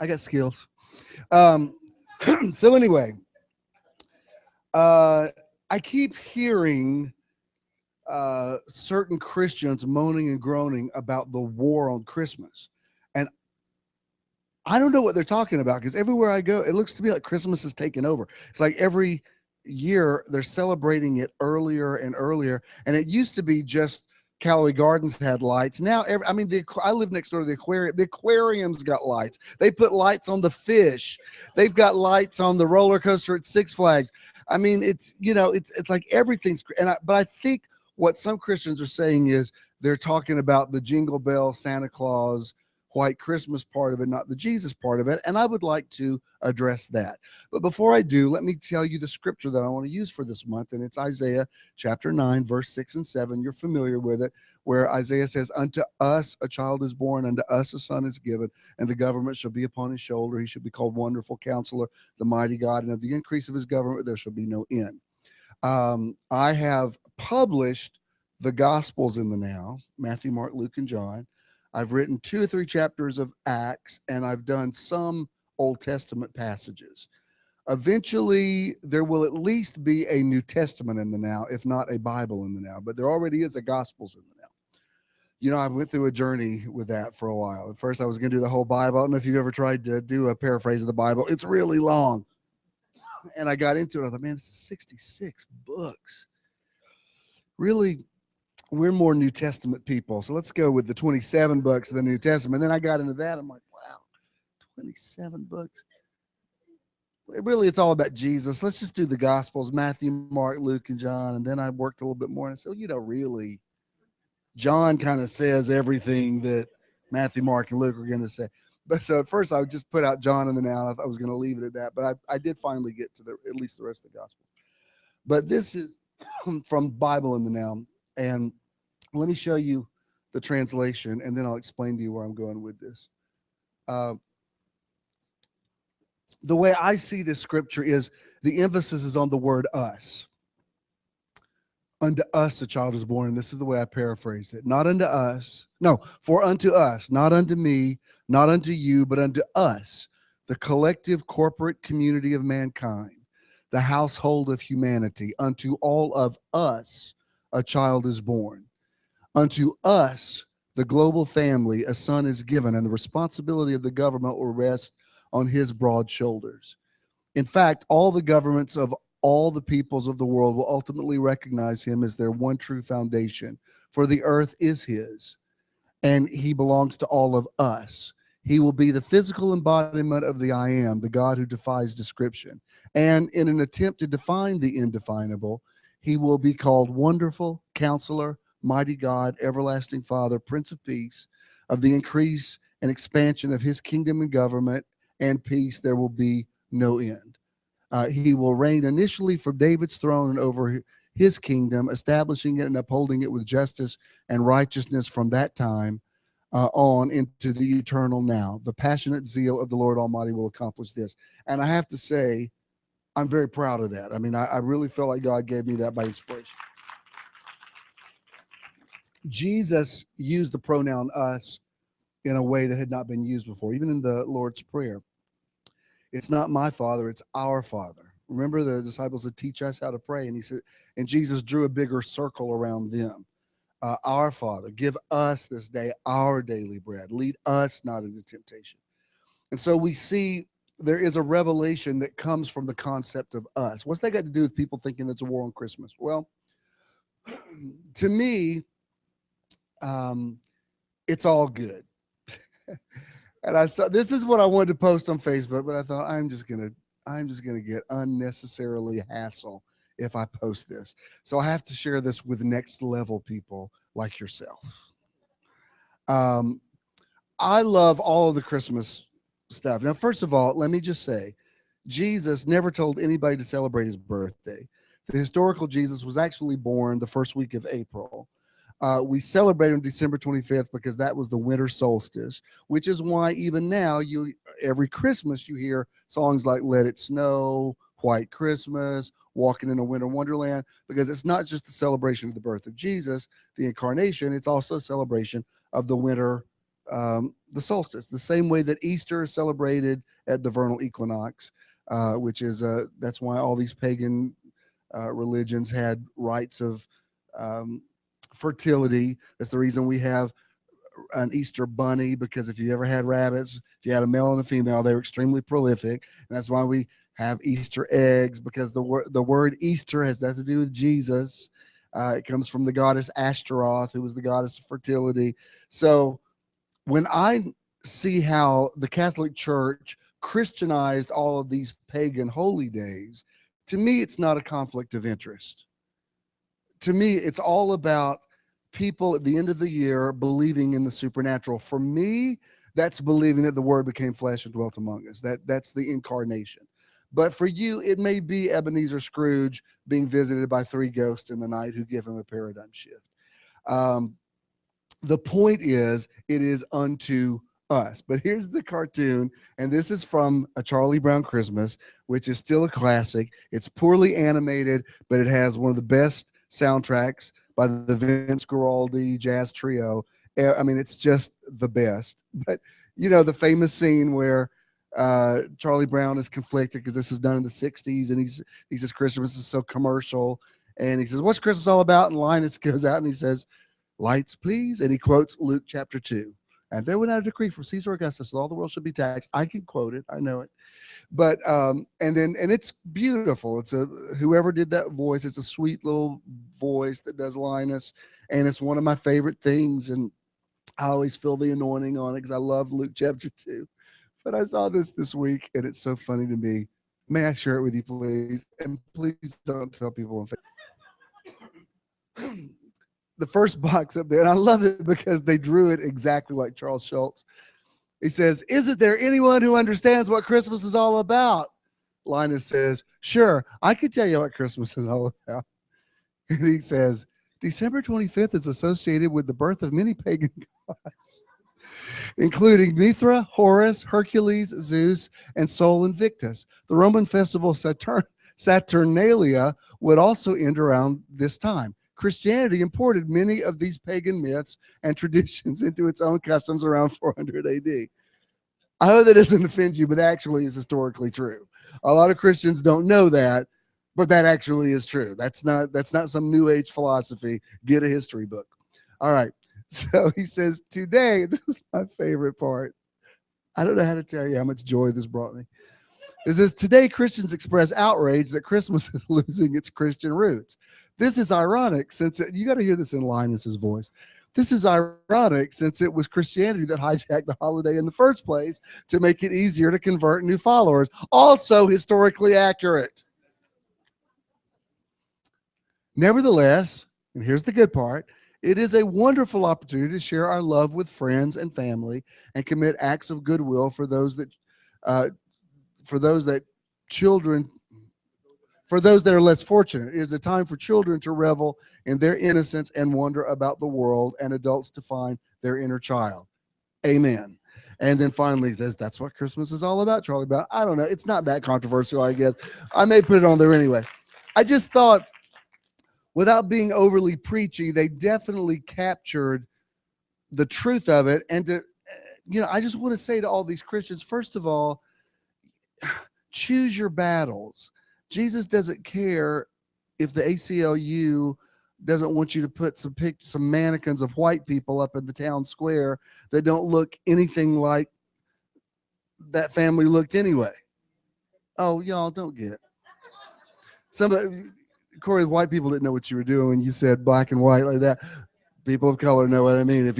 I got skills. So anyway, I keep hearing certain Christians moaning and groaning about the war on Christmas. And I don't know what they're talking about, because everywhere I go, it looks to me like Christmas is taking over. It's like every year they're celebrating it earlier and earlier. And it used to be just Callaway Gardens had lights. Now, I live next door to the aquarium. The aquarium's got lights. They put lights on the fish. They've got lights on the roller coaster at Six Flags. I mean, it's like everything's. But I think what some Christians are saying is they're talking about the Jingle Bell, Santa Claus, White Christmas part of it, not the Jesus part of it. And I would like to address that. But before I do, let me tell you the scripture that I want to use for this month. And it's Isaiah chapter 9, verse 6 and 7. You're familiar with it, where Isaiah says, unto us a child is born, unto us a son is given, and the government shall be upon his shoulder. He shall be called Wonderful Counselor, the Mighty God, and of the increase of his government there shall be no end. I have published the Gospels in the Now, Matthew, Mark, Luke, and John. I've written 2 or 3 chapters of Acts, and I've done some Old Testament passages. Eventually, there will at least be a New Testament in the Now, if not a Bible in the Now, but there already is a Gospels in the Now. You know, I went through a journey with that for a while. At first, I was going to do the whole Bible. I don't know if you've ever tried to do a paraphrase of the Bible. It's really long. And I got into it. I thought, man, this is 66 books. Really, we're more New Testament people. So let's go with the 27 books of the New Testament. Then I got into that. I'm like, wow, 27 books. Really, it's all about Jesus. Let's just do the Gospels, Matthew, Mark, Luke, and John. And then I worked a little bit more. And I said, well, really, John kind of says everything that Matthew, Mark, and Luke are going to say. But so at first, I would just put out John in the Now. I thought I was going to leave it at that. But I did finally get to at least the rest of the Gospel. But this is from Bible in the Now. And let me show you the translation, and then I'll explain to you where I'm going with this. The way I see this scripture is the emphasis is on the word us. Unto us a child is born, and this is the way I paraphrase it. Not unto us. No, for unto us, not unto me, not unto you, but unto us, the collective corporate community of mankind, the household of humanity. Unto all of us a child is born. Unto us, the global family, a son is given, and the responsibility of the government will rest on his broad shoulders. In fact, all the governments of all the peoples of the world will ultimately recognize him as their one true foundation, for the earth is his, and he belongs to all of us. He will be the physical embodiment of the I Am, the God who defies description. And in an attempt to define the indefinable, he will be called Wonderful Counselor, Mighty God, Everlasting Father, Prince of Peace. Of the increase and expansion of his kingdom and government and peace, there will be no end. He will reign initially from David's throne and over his kingdom, establishing it and upholding it with justice and righteousness from that time on into the eternal now. The passionate zeal of the Lord Almighty will accomplish this. And I have to say, I'm very proud of that. I mean, I really feel like God gave me that by inspiration. Jesus used the pronoun us in a way that had not been used before, even in the Lord's Prayer. It's not my Father, it's our Father. Remember the disciples that teach us how to pray, and he said, and Jesus drew a bigger circle around them. Our Father, give us this day our daily bread. Lead us not into temptation. And so we see there is a revelation that comes from the concept of us. What's that got to do with people thinking it's a war on Christmas? Well, to me, it's all good. And I saw, this is what I wanted to post on Facebook, but I thought I'm just gonna get unnecessarily hassle if I post this. So I have to share this with next level people like yourself. I love all of the Christmas stuff. Now, first of all, let me just say, Jesus never told anybody to celebrate his birthday. The historical Jesus was actually born the first week of April. We celebrate on December 25th because that was the winter solstice, which is why even now every Christmas you hear songs like Let It Snow, White Christmas, Walking in a Winter Wonderland, because it's not just the celebration of the birth of Jesus, the incarnation, it's also a celebration of the winter, the solstice, the same way that Easter is celebrated at the vernal equinox, which is that's why all these pagan religions had rites of fertility. That's the reason we have an Easter bunny, because if you ever had rabbits, if you had a male and a female, they were extremely prolific. And that's why we have Easter eggs, because the word Easter has nothing to do with Jesus. It comes from the goddess Ashtaroth, who was the goddess of fertility. So when I see how the Catholic Church Christianized all of these pagan holy days, to me, it's not a conflict of interest. To me, it's all about people at the end of the year believing in the supernatural. For me, that's believing that the Word became flesh and dwelt among us. That's the incarnation. But for you, it may be Ebenezer Scrooge being visited by 3 ghosts in the night who give him a paradigm shift. The point is, it is unto us. But here's the cartoon, and this is from A Charlie Brown Christmas, which is still a classic. It's poorly animated, but it has one of the best soundtracks by the Vince Guaraldi Jazz Trio. I mean, it's just the best. But you know, the famous scene where Charlie Brown is conflicted because this is done in the 60s, and he says Christmas is so commercial, and he says, what's Christmas all about? And Linus goes out and he says, lights please, and he quotes Luke chapter 2. And there went out a decree from Caesar Augustus that all the world should be taxed. I can quote it, I know it. But and it's beautiful. It's whoever did that voice, it's a sweet little voice that does Linus, and it's one of my favorite things. And I always feel the anointing on it because I love Luke chapter 2. But I saw this week, and it's so funny to me. May I share it with you, please? And please don't tell people on Facebook. The first box up there, and I love it because they drew it exactly like Charles Schultz. He says, isn't there anyone who understands what Christmas is all about? Linus says, sure, I could tell you what Christmas is all about. And he says, December 25th is associated with the birth of many pagan gods, including Mithra, Horus, Hercules, Zeus, and Sol Invictus. The Roman festival Saturnalia would also end around this time. Christianity imported many of these pagan myths and traditions into its own customs around 400 AD. I hope that doesn't offend you, but actually is historically true. A lot of Christians don't know that, but that actually is true. That's not some new age philosophy. Get a history book. All right. So he says, today, this is my favorite part. I don't know how to tell you how much joy this brought me. It says, today Christians express outrage that Christmas is losing its Christian roots. This is ironic since you got to hear this in Linus's voice. This is ironic since it was Christianity that hijacked the holiday in the first place to make it easier to convert new followers. Also historically accurate. Nevertheless, and here's the good part, it is a wonderful opportunity to share our love with friends and family and commit acts of goodwill for those that are less fortunate. It is a time for children to revel in their innocence and wonder about the world, and adults to find their inner child. Amen. And then finally he says, that's what Christmas is all about, Charlie Brown. I don't know. It's not that controversial, I guess. I may put it on there anyway. I just thought, without being overly preachy, they definitely captured the truth of it. And I just want to say to all these Christians, first of all, choose your battles. Jesus doesn't care if the ACLU doesn't want you to put some mannequins of white people up in the town square that don't look anything like that family looked anyway. Oh, y'all don't get Corey, the white people didn't know what you were doing when you said black and white like that. People of color know what I mean.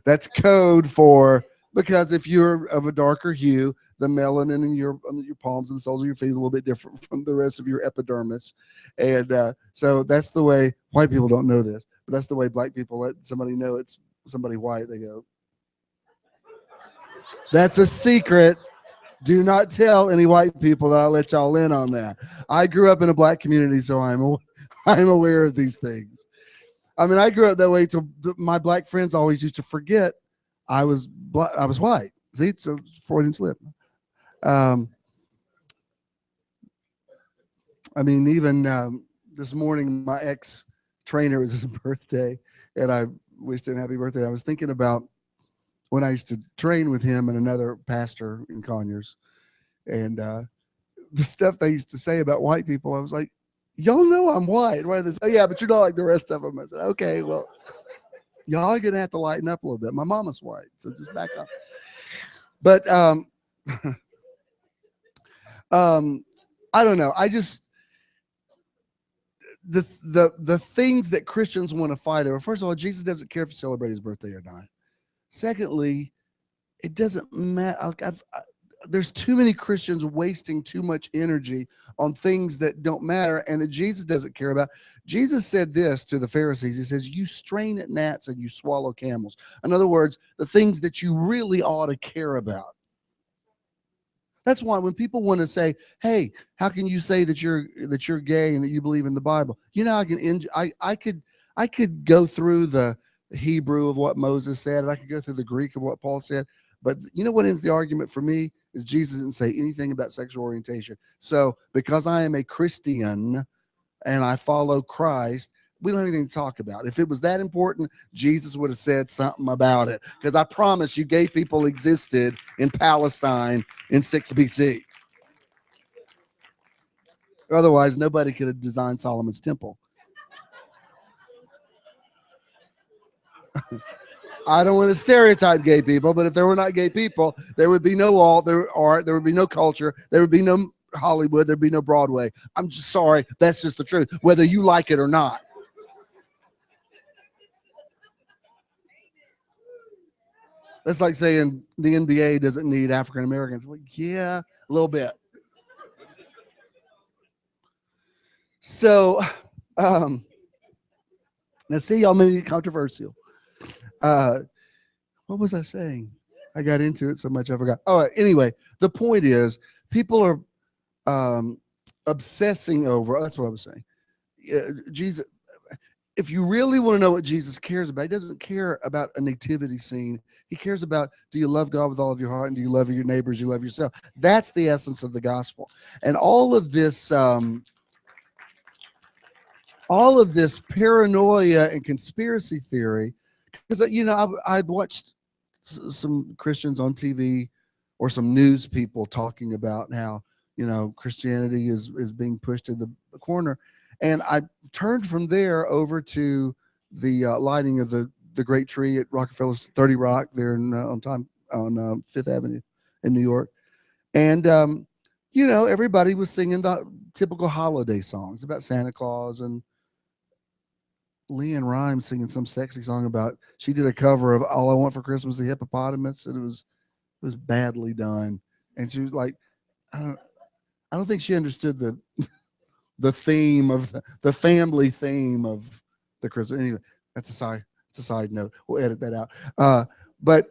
That's code for Because if you're of a darker hue, the melanin in your palms and the soles of your feet is a little bit different from the rest of your epidermis, and so that's the way white people don't know this, but that's the way black people let somebody know it's somebody white. They go, "That's a secret. Do not tell any white people that I'll let y'all in on that." I grew up in a black community, so I'm aware of these things. I mean, I grew up that way. So my black friends always used to forget I was I was white. See, it's a Freudian slip. I mean, even this morning, my ex trainer was his birthday, and I wished him happy birthday. I was thinking about when I used to train with him and another pastor in Conyers, and the stuff they used to say about white people. I was like, y'all know I'm white. Why they say, oh, yeah, but you're not like the rest of them. I said, okay, well, y'all are gonna have to lighten up a little bit. My mama's white, so just back up. But I don't know. I just the things that Christians want to fight over. First of all, Jesus doesn't care if you celebrate his birthday or not. Secondly, it doesn't matter. There's too many Christians wasting too much energy on things that don't matter and that Jesus doesn't care about. Jesus said this to the Pharisees. He says, you strain at gnats and you swallow camels. In other words, the things that you really ought to care about. That's why when people want to say, hey, how can you say that you're gay and that you believe in the Bible? You know, I could go through the Hebrew of what Moses said, and I could go through the Greek of what Paul said. But you know what ends the argument for me is Jesus didn't say anything about sexual orientation. So because I am a Christian and I follow Christ, we don't have anything to talk about. If it was that important, Jesus would have said something about it. Because I promise you, gay people existed in Palestine in 6 BC. Otherwise, nobody could have designed Solomon's temple. I don't want to stereotype gay people, but if there were not gay people, there would be no art, there would be no culture, there would be no Hollywood, there'd be no Broadway. I'm just sorry. That's just the truth, whether you like it or not. That's like saying the NBA doesn't need African Americans. Well, yeah, a little bit. So, now see, y'all may be controversial. What was I saying? I got into it so much I forgot. All right. Anyway, the point is, people are obsessing over. That's what I was saying. Jesus. If you really want to know what Jesus cares about, he doesn't care about a nativity scene. He cares about, do you love God with all of your heart, and do you love your neighbors, you love yourself? That's the essence of the gospel. And all of this paranoia and conspiracy theory, because you know, I'd watched some Christians on TV or some news people talking about how, you know, Christianity is being pushed to the corner. And I turned from there over to the lighting of the great tree at Rockefeller's 30 Rock there on Fifth Avenue in New York. And, you know, everybody was singing the typical holiday songs about Santa Claus, and Leanne Rimes singing some sexy song about, she did a cover of All I Want for Christmas, the Hippopotamus, and it was badly done. And she was like, I don't think she understood the theme of the family theme of the Christmas. Anyway, that's a side note. We'll edit that out. But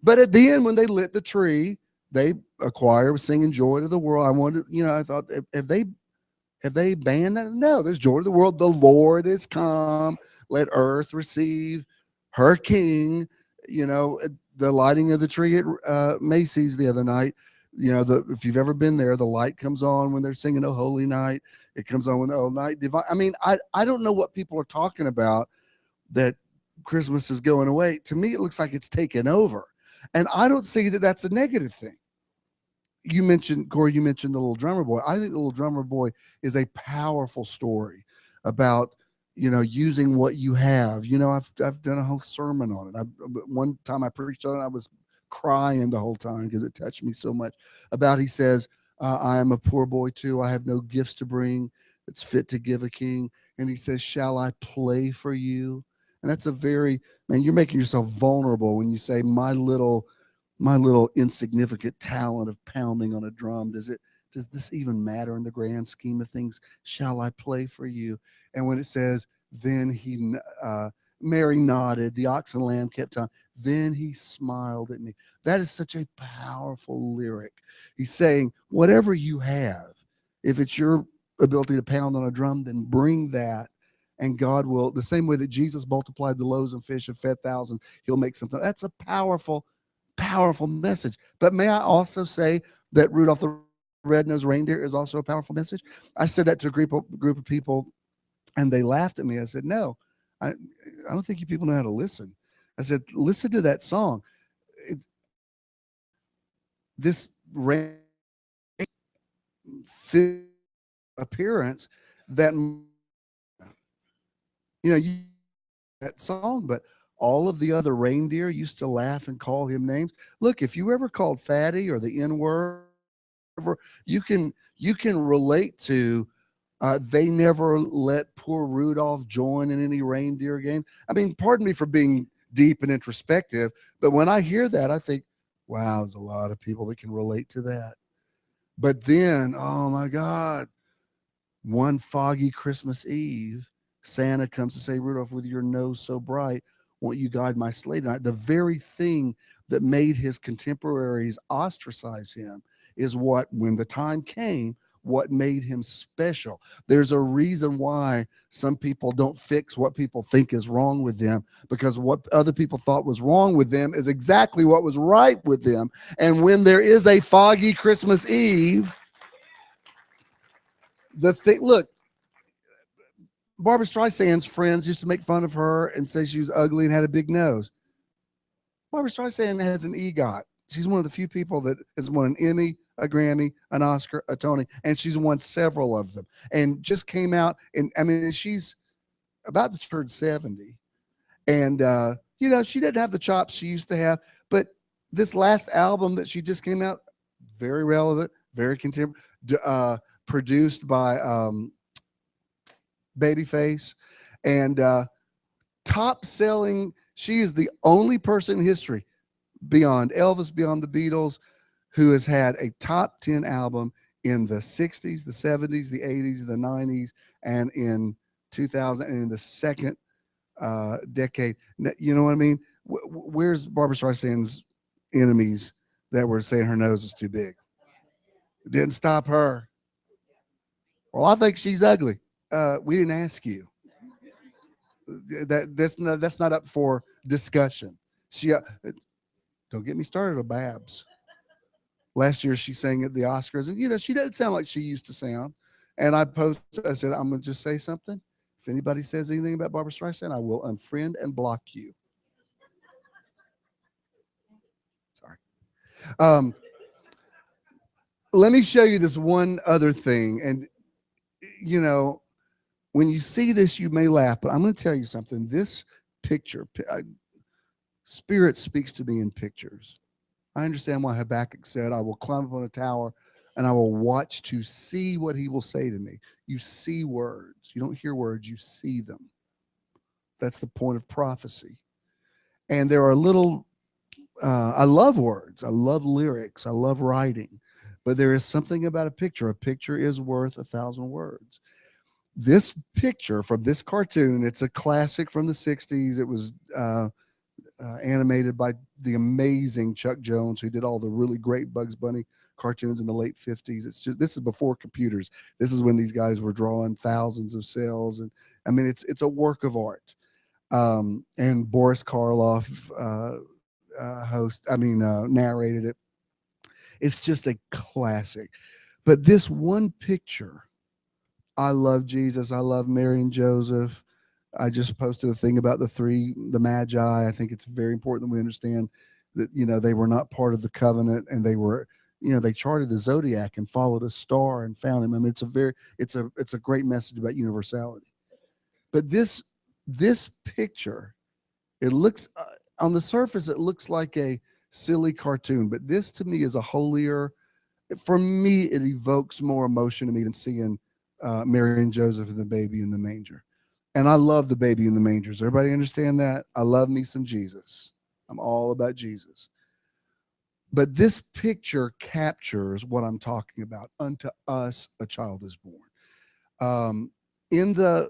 at the end, when they lit the tree, a choir was singing "Joy to the World." I wanted, you know, I thought, have they banned that? No, there's joy to the world. The Lord is come. Let earth receive her King. You know, the lighting of the tree at Macy's the other night. You know, if you've ever been there, the light comes on when they're singing "Oh Holy Night." It comes on when "Oh Night Divine." I mean, I don't know what people are talking about that Christmas is going away. To me, it looks like it's taken over, and I don't see that that's a negative thing. Corey, you mentioned the Little Drummer Boy. I think the Little Drummer Boy is a powerful story about, you know, using what you have. You know, I've done a whole sermon on it. One time I preached on it, I was crying the whole time because it touched me so much. He says, I am a poor boy too. I have no gifts to bring that's fit to give a king. And he says, shall I play for you? And that's you're making yourself vulnerable when you say, my little my little insignificant talent of pounding on a drum, does this even matter in the grand scheme of things? Shall I play for you? And when it says, then Mary nodded, the ox and lamb kept on, then he smiled at me. That is such a powerful lyric. He's saying, whatever you have, if it's your ability to pound on a drum, then bring that. And God will, the same way that Jesus multiplied the loaves and fish and fed thousands, he'll make something. That's a powerful, powerful message. But may I also say that Rudolph the Red-Nosed Reindeer is also a powerful message? I said that to a group of people, and they laughed at me. I said, no, I don't think you people know how to listen. I said, listen to that song. This appearance that, that song, but all of the other reindeer used to laugh and call him names. Look, if you ever called Fatty or the N-word, you can relate to. They never let poor Rudolph join in any reindeer game. I mean, pardon me for being deep and introspective, but when I hear that, I think, wow, there's a lot of people that can relate to that. But then, oh my God, one foggy Christmas Eve, Santa comes to say, Rudolph, with your nose so bright, won't you guide my sleigh tonight? The very thing that made his contemporaries ostracize him is what, when the time came, what made him special. There's a reason why some people don't fix what people think is wrong with them, because what other people thought was wrong with them is exactly what was right with them. And when there is a foggy Christmas Eve, look, Barbra Streisand's friends used to make fun of her and say she was ugly and had a big nose. Barbra Streisand has an EGOT. She's one of the few people that has won an Emmy, a Grammy, an Oscar, a Tony, and she's won several of them. And just came out, and I mean, she's about to turn 70. And, she didn't have the chops she used to have. But this last album that she just came out, very relevant, very contemporary, produced by Babyface, and top selling. She is the only person in history, beyond Elvis, beyond the Beatles, who has had a top 10 album in the 60s, the 70s, the 80s, the 90s, and in 2000, and in the second decade. You know what I mean? Where's Barbra Streisand's enemies that were saying her nose is too big? It didn't stop her. Well, I think she's ugly. We didn't ask you. That's not up for discussion. Don't get me started on Babs. Last year she sang at the Oscars, and she doesn't sound like she used to sound. And I said, I'm gonna just say something. If anybody says anything about Barbra Streisand, I will unfriend and block you. Sorry. Let me show you this one other thing. And when you see this, you may laugh, but I'm going to tell you something. This picture, Spirit speaks to me in pictures. I understand why Habakkuk said, I will climb up on a tower and I will watch to see what he will say to me. You see words. You don't hear words, you see them. That's the point of prophecy. And there are I love words. I love lyrics. I love writing. But there is something about a picture. A picture is worth 1,000 words. This picture from this cartoon, it's a classic from the 60s. It was animated by the amazing Chuck Jones, who did all the really great Bugs Bunny cartoons in the late 50s. This is before computers. This is when these guys were drawing thousands of cells. And I mean, it's a work of art. And Boris Karloff narrated it. It's just a classic. But this one picture, I love Jesus. I love Mary and Joseph. I just posted a thing about the Magi. I think it's very important that we understand that, they were not part of the covenant, and they were, they charted the zodiac and followed a star and found him. I mean, it's a great message about universality. But this picture, it looks, on the surface, it looks like a silly cartoon, but this to me is a holier. For me, it evokes more emotion to me than seeing Mary and Joseph and the baby in the manger. And I love the baby in the manger. Does everybody understand that? I love me some Jesus. I'm all about Jesus. But this picture captures what I'm talking about. Unto us a child is born. In the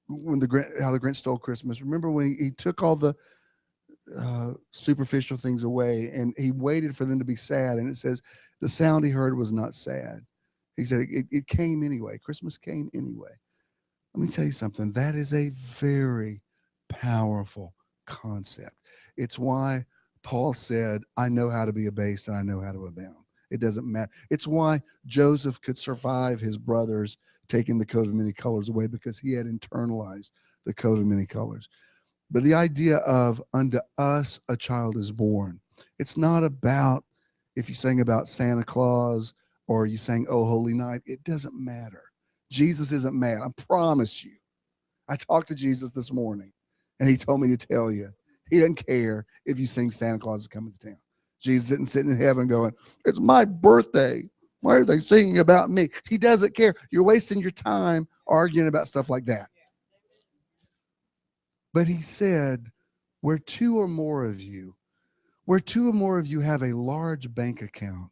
when how the Grinch stole Christmas. Remember when he took all the superficial things away, and he waited for them to be sad. And it says the sound he heard was not sad. He said it came anyway. Christmas came anyway. Let me tell you something. That is a very powerful concept. It's why Paul said, I know how to be abased and I know how to abound. It doesn't matter. It's why Joseph could survive his brothers taking the coat of many colors away, because he had internalized the coat of many colors. But the idea of unto us a child is born, it's not about if you sang about Santa Claus or you sang Oh Holy Night. It doesn't matter. Jesus isn't mad. I promise you. I talked to Jesus this morning and he told me to tell you, he doesn't care if you sing Santa Claus is coming to town. Jesus isn't sitting in heaven going, it's my birthday. Why are they singing about me? He doesn't care. You're wasting your time arguing about stuff like that. But he said, where two or more of you have a large bank account,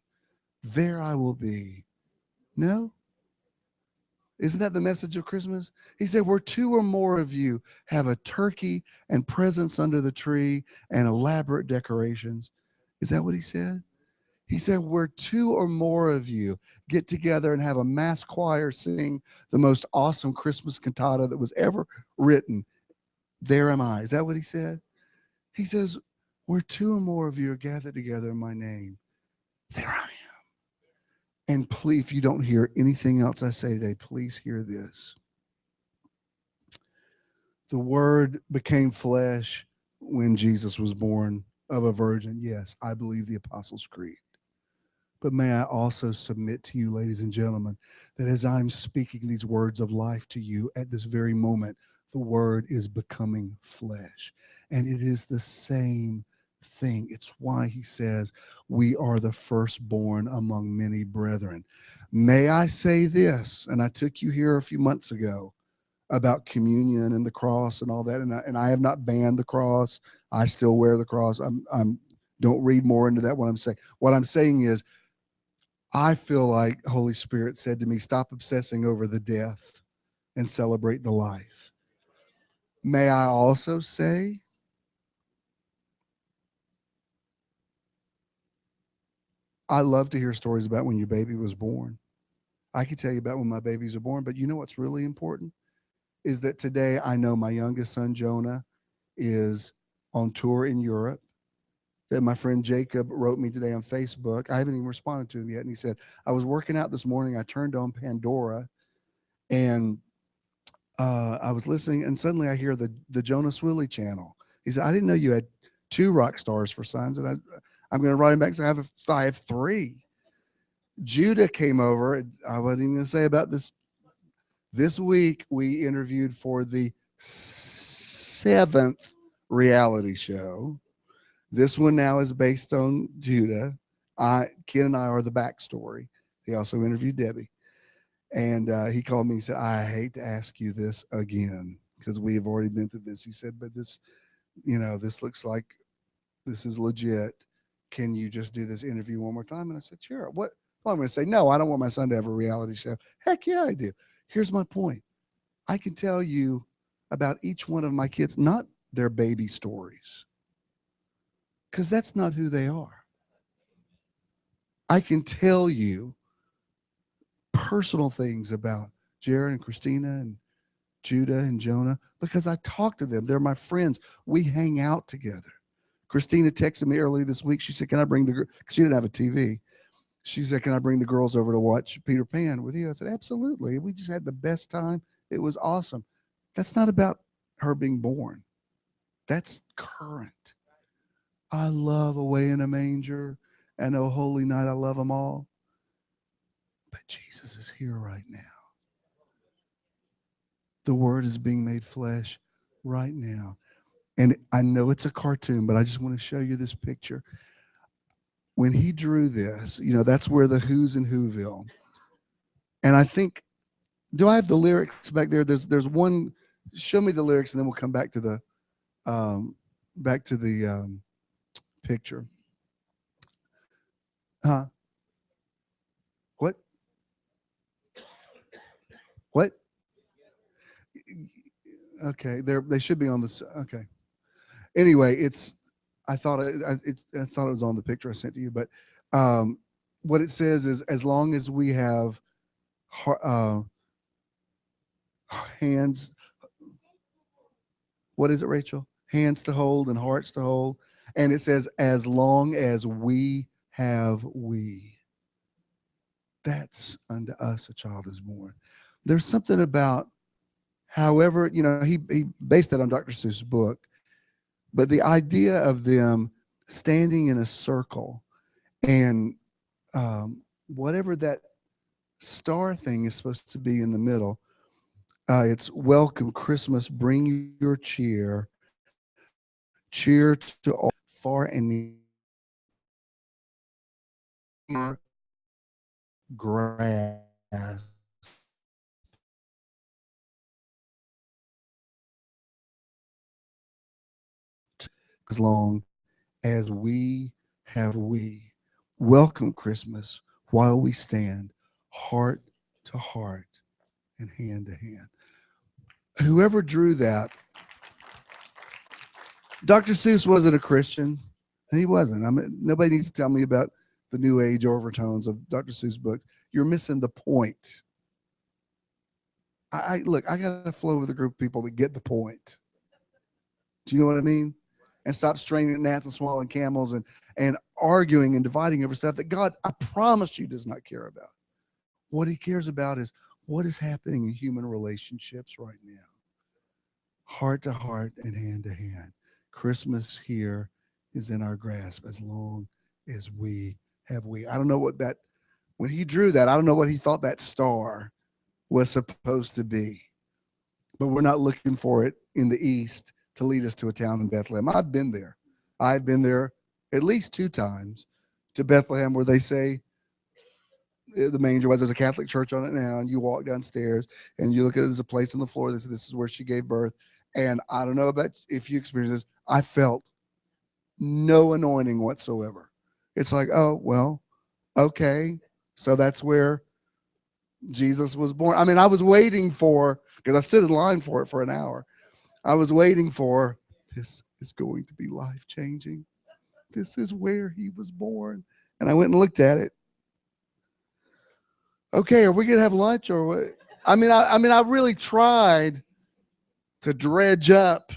there I will be. No? Isn't that the message of Christmas? He said, where two or more of you have a turkey and presents under the tree and elaborate decorations. Is that what he said? He said, where two or more of you get together and have a mass choir sing the most awesome Christmas cantata that was ever written, there am I. Is that what he said? He says, where two or more of you are gathered together in my name, there I am. And please, if you don't hear anything else I say today, please hear this. The Word became flesh when Jesus was born of a virgin. Yes, I believe the Apostles' Creed. But may I also submit to you, ladies and gentlemen, that as I'm speaking these words of life to you at this very moment, the Word is becoming flesh. And it is the same thing. It's why he says, we are the firstborn among many brethren. May I say this, and I took you here a few months ago about communion and the cross and all that, and I have not banned the cross. I still wear the cross. I'm don't read more into that. What I'm saying is, I feel like Holy Spirit said to me, stop obsessing over the death and celebrate the life. May I also say, I love to hear stories about when your baby was born. I could tell you about when my babies are born, but you know what's really important is that today I know my youngest son, Jonah, is on tour in Europe. That my friend Jacob wrote me today on Facebook. I haven't even responded to him yet. And he said, I was working out this morning. I turned on Pandora and I was listening, and suddenly I hear the Jonas Willie channel. He said, I didn't know you had 2 rock stars for sons. And I'm going to write him back and say, I have 3. Judah came over. And I wasn't even going to say about this. This week, we interviewed for the 7th reality show. This one now is based on Judah. Ken and I are the backstory. He also interviewed Debbie. And he called me and said, I hate to ask you this again because we have already been through this. He said, but this, this looks like this is legit. Can you just do this interview one more time? And I said, sure. What? Well, I'm going to say, no, I don't want my son to have a reality show. Heck yeah, I do. Here's my point. I can tell you about each one of my kids, not their baby stories, because that's not who they are. I can tell you personal things about Jared and Christina and Judah and Jonah because I talk to them. They're my friends. We hang out together. Christina texted me earlier this week. She said, can I bring the girl? Because she didn't have a TV. She said, can I bring the girls over to watch Peter Pan with you? I said, absolutely. We just had the best time. It was awesome. That's not about her being born. That's current. I love Away in a Manger and Oh Holy Night. I love them all. But Jesus is here right now. The Word is being made flesh right now. And I know it's a cartoon, but I just want to show you this picture. When he drew this, that's where the Who's in Whoville. And I think, do I have the lyrics back there? There's one, show me the lyrics and then we'll come back to the picture. Huh? What? What? Okay, they should be on this. Okay. Anyway, I thought I thought it was on the picture I sent to you, but what it says is, as long as we have hands, what is it, Rachel? Hands to hold and hearts to hold, and it says, as long as we have we. That's unto us a child is born. There's something about, however, he based that on Dr. Seuss' book, but the idea of them standing in a circle and whatever that star thing is supposed to be in the middle, it's welcome Christmas, bring your cheer to all far and near grass. As long as we have we. Welcome Christmas while we stand heart to heart and hand to hand. Whoever drew that, Dr. Seuss wasn't a Christian. He wasn't. I mean, nobody needs to tell me about the new age overtones of Dr. Seuss books. You're missing the point. Look, I got to flow with a group of people that get the point. Do you know what I mean? And stop straining at gnats and swallowing camels and arguing and dividing over stuff that God, I promise you, does not care about. What he cares about is what is happening in human relationships right now. Heart to heart and hand to hand. Christmas here is in our grasp as long as we have we. I don't know what that, when he drew that, I don't know what he thought that star was supposed to be. But we're not looking for it in the east to lead us to a town in Bethlehem. I've been there. I've been there at least 2 times to Bethlehem, where they say the manger was. There's a Catholic church on it now, and you walk downstairs and you look at it as a place on the floor. They say this is where she gave birth. And I don't know about if you experience this. I felt no anointing whatsoever. It's like, oh, well, okay. So that's where Jesus was born. I mean, I was waiting for, because I stood in line for it for an hour. I was waiting for, this is going to be life-changing. This is where he was born. And I went and looked at it. Okay, are we going to have lunch or what? I mean, I really tried to dredge up.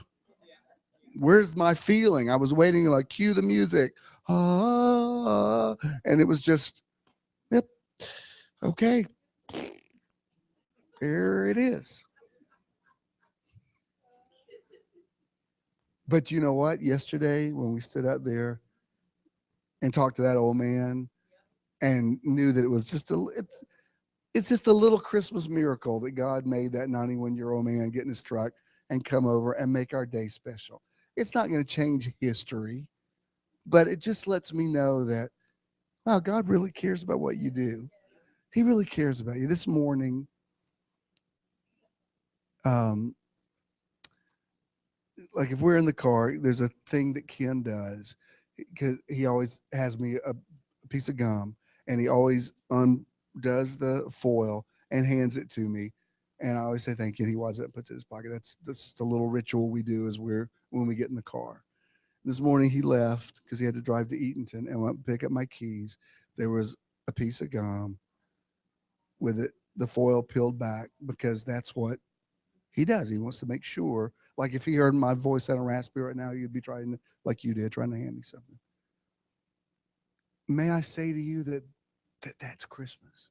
Where's my feeling? I was waiting to like cue the music. And it was just, yep. Okay. There it is. But you know what? Yesterday, when we stood out there and talked to that old man and knew that it was just it's just a little Christmas miracle that God made that 91-year-old man get in his truck and come over and make our day special. It's not going to change history, but it just lets me know that, wow, God really cares about what you do. He really cares about you. This morning, like if we're in the car, there's a thing that Ken does, because he always has me a piece of gum, and he always undoes the foil and hands it to me, and I always say thank you, and he winds it and puts it in his pocket. That's just a little ritual we do when we get in the car. This morning he left because he had to drive to Eatonton and went to pick up my keys. There was a piece of gum with it, the foil peeled back, because that's what he does. He wants to make sure, like if he heard my voice sounding raspy right now, you'd be trying to, like you did, trying to hand me something. May I say to you that's Christmas,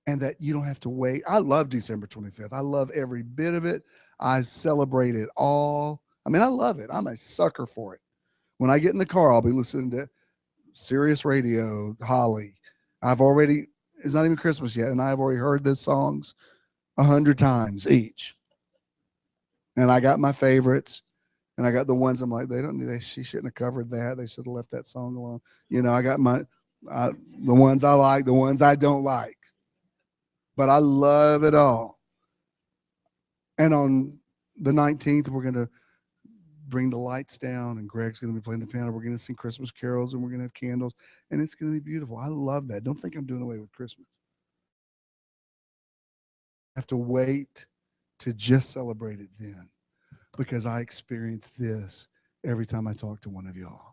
and that you don't have to wait. I love December 25th. I love every bit of it. I celebrate it all. I mean, I love it. I'm a sucker for it. When I get in the car, I'll be listening to Sirius Radio, Holly. It's not even Christmas yet, and I've already heard those songs 100 times each. And I got my favorites, and I got the ones I'm like, she shouldn't have covered that. They should have left that song alone. I got the ones I like, the ones I don't like. But I love it all. And on the 19th, we're going to bring the lights down, and Greg's going to be playing the piano. We're going to sing Christmas carols, and we're going to have candles, and it's going to be beautiful. I love that. Don't think I'm doing away with Christmas. I have to wait to just celebrate it then, because I experience this every time I talk to one of y'all.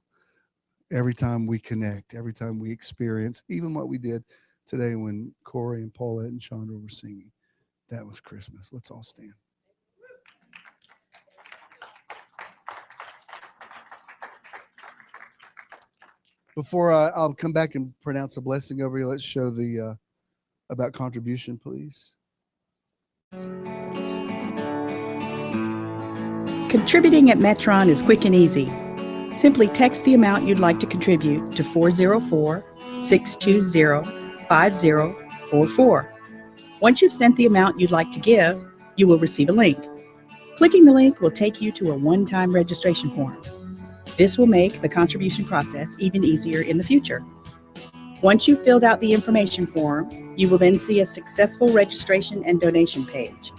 Every time we connect, every time we experience, even what we did today when Corey and Paulette and Chandra were singing. That was Christmas. Let's all stand. Before I'll come back and pronounce a blessing over you, let's show the about contribution, please. Contributing at METRON is quick and easy. Simply text the amount you'd like to contribute to 404-620-5044. Once you've sent the amount you'd like to give, you will receive a link. Clicking the link will take you to a one-time registration form. This will make the contribution process even easier in the future. Once you've filled out the information form, you will then see a successful registration and donation page.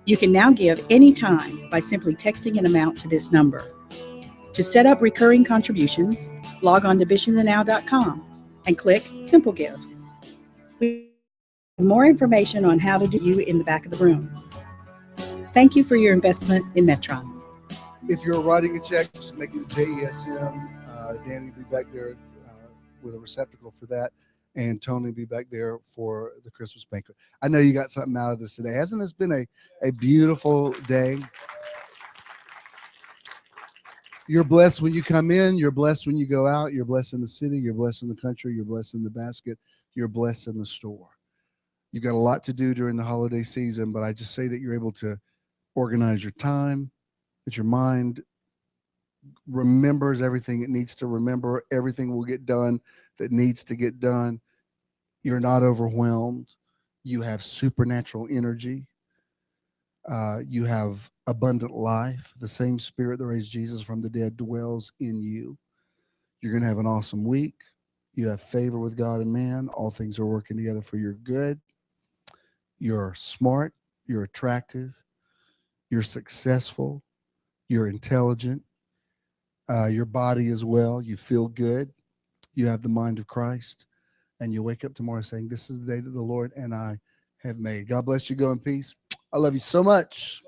You can now give anytime by simply texting an amount to this number. To set up recurring contributions, log on to missionthenow.com and click Simple Give. We have more information on how to do you in the back of the room. Thank you for your investment in METRON. If you're writing a check, just make it JESM. Danny will be back there with a receptacle for that, and Tony will be back there for the Christmas banquet. I know you got something out of this today. Hasn't this been a beautiful day? You're blessed when you come in. You're blessed when you go out. You're blessed in the city. You're blessed in the country. You're blessed in the basket. You're blessed in the store. You've got a lot to do during the holiday season, but I just say that you're able to organize your time, that your mind remembers everything it needs to remember. Everything will get done that needs to get done. You're not overwhelmed. You have supernatural energy. You have abundant life. The same spirit that raised Jesus from the dead dwells in you. You're going to have an awesome week. You have favor with God and man. All things are working together for your good. You're smart. You're attractive. You're successful. You're intelligent. Your body as well. You feel good. You have the mind of Christ. And you wake up tomorrow saying, this is the day that the Lord and I have made. God bless you. Go in peace. I love you so much.